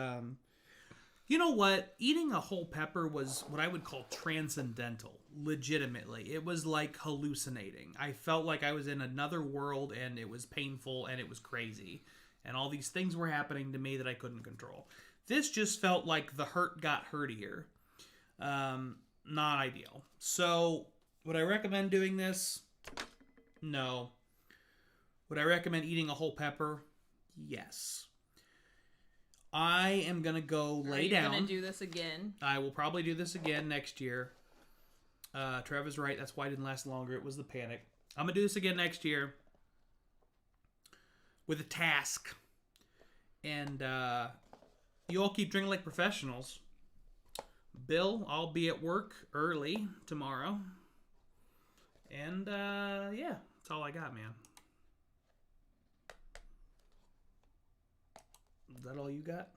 You know what? Eating a whole pepper was what I would call transcendental. Legitimately. It was like hallucinating. I felt like I was in another world, and it was painful, and it was crazy. And all these things were happening to me that I couldn't control. This just felt like the hurt got hurtier. Not ideal. So, would I recommend doing this? No. Would I recommend eating a whole pepper? Yes. I am going to go lay down. Are you going to do this again? I will probably do this again next year. Trevor's right. That's why it didn't last longer. It was the panic. I'm going to do this again next year with a task. And you all keep drinking like professionals. Bill, I'll be at work early tomorrow. And, yeah, that's all I got, man. Is that all you got?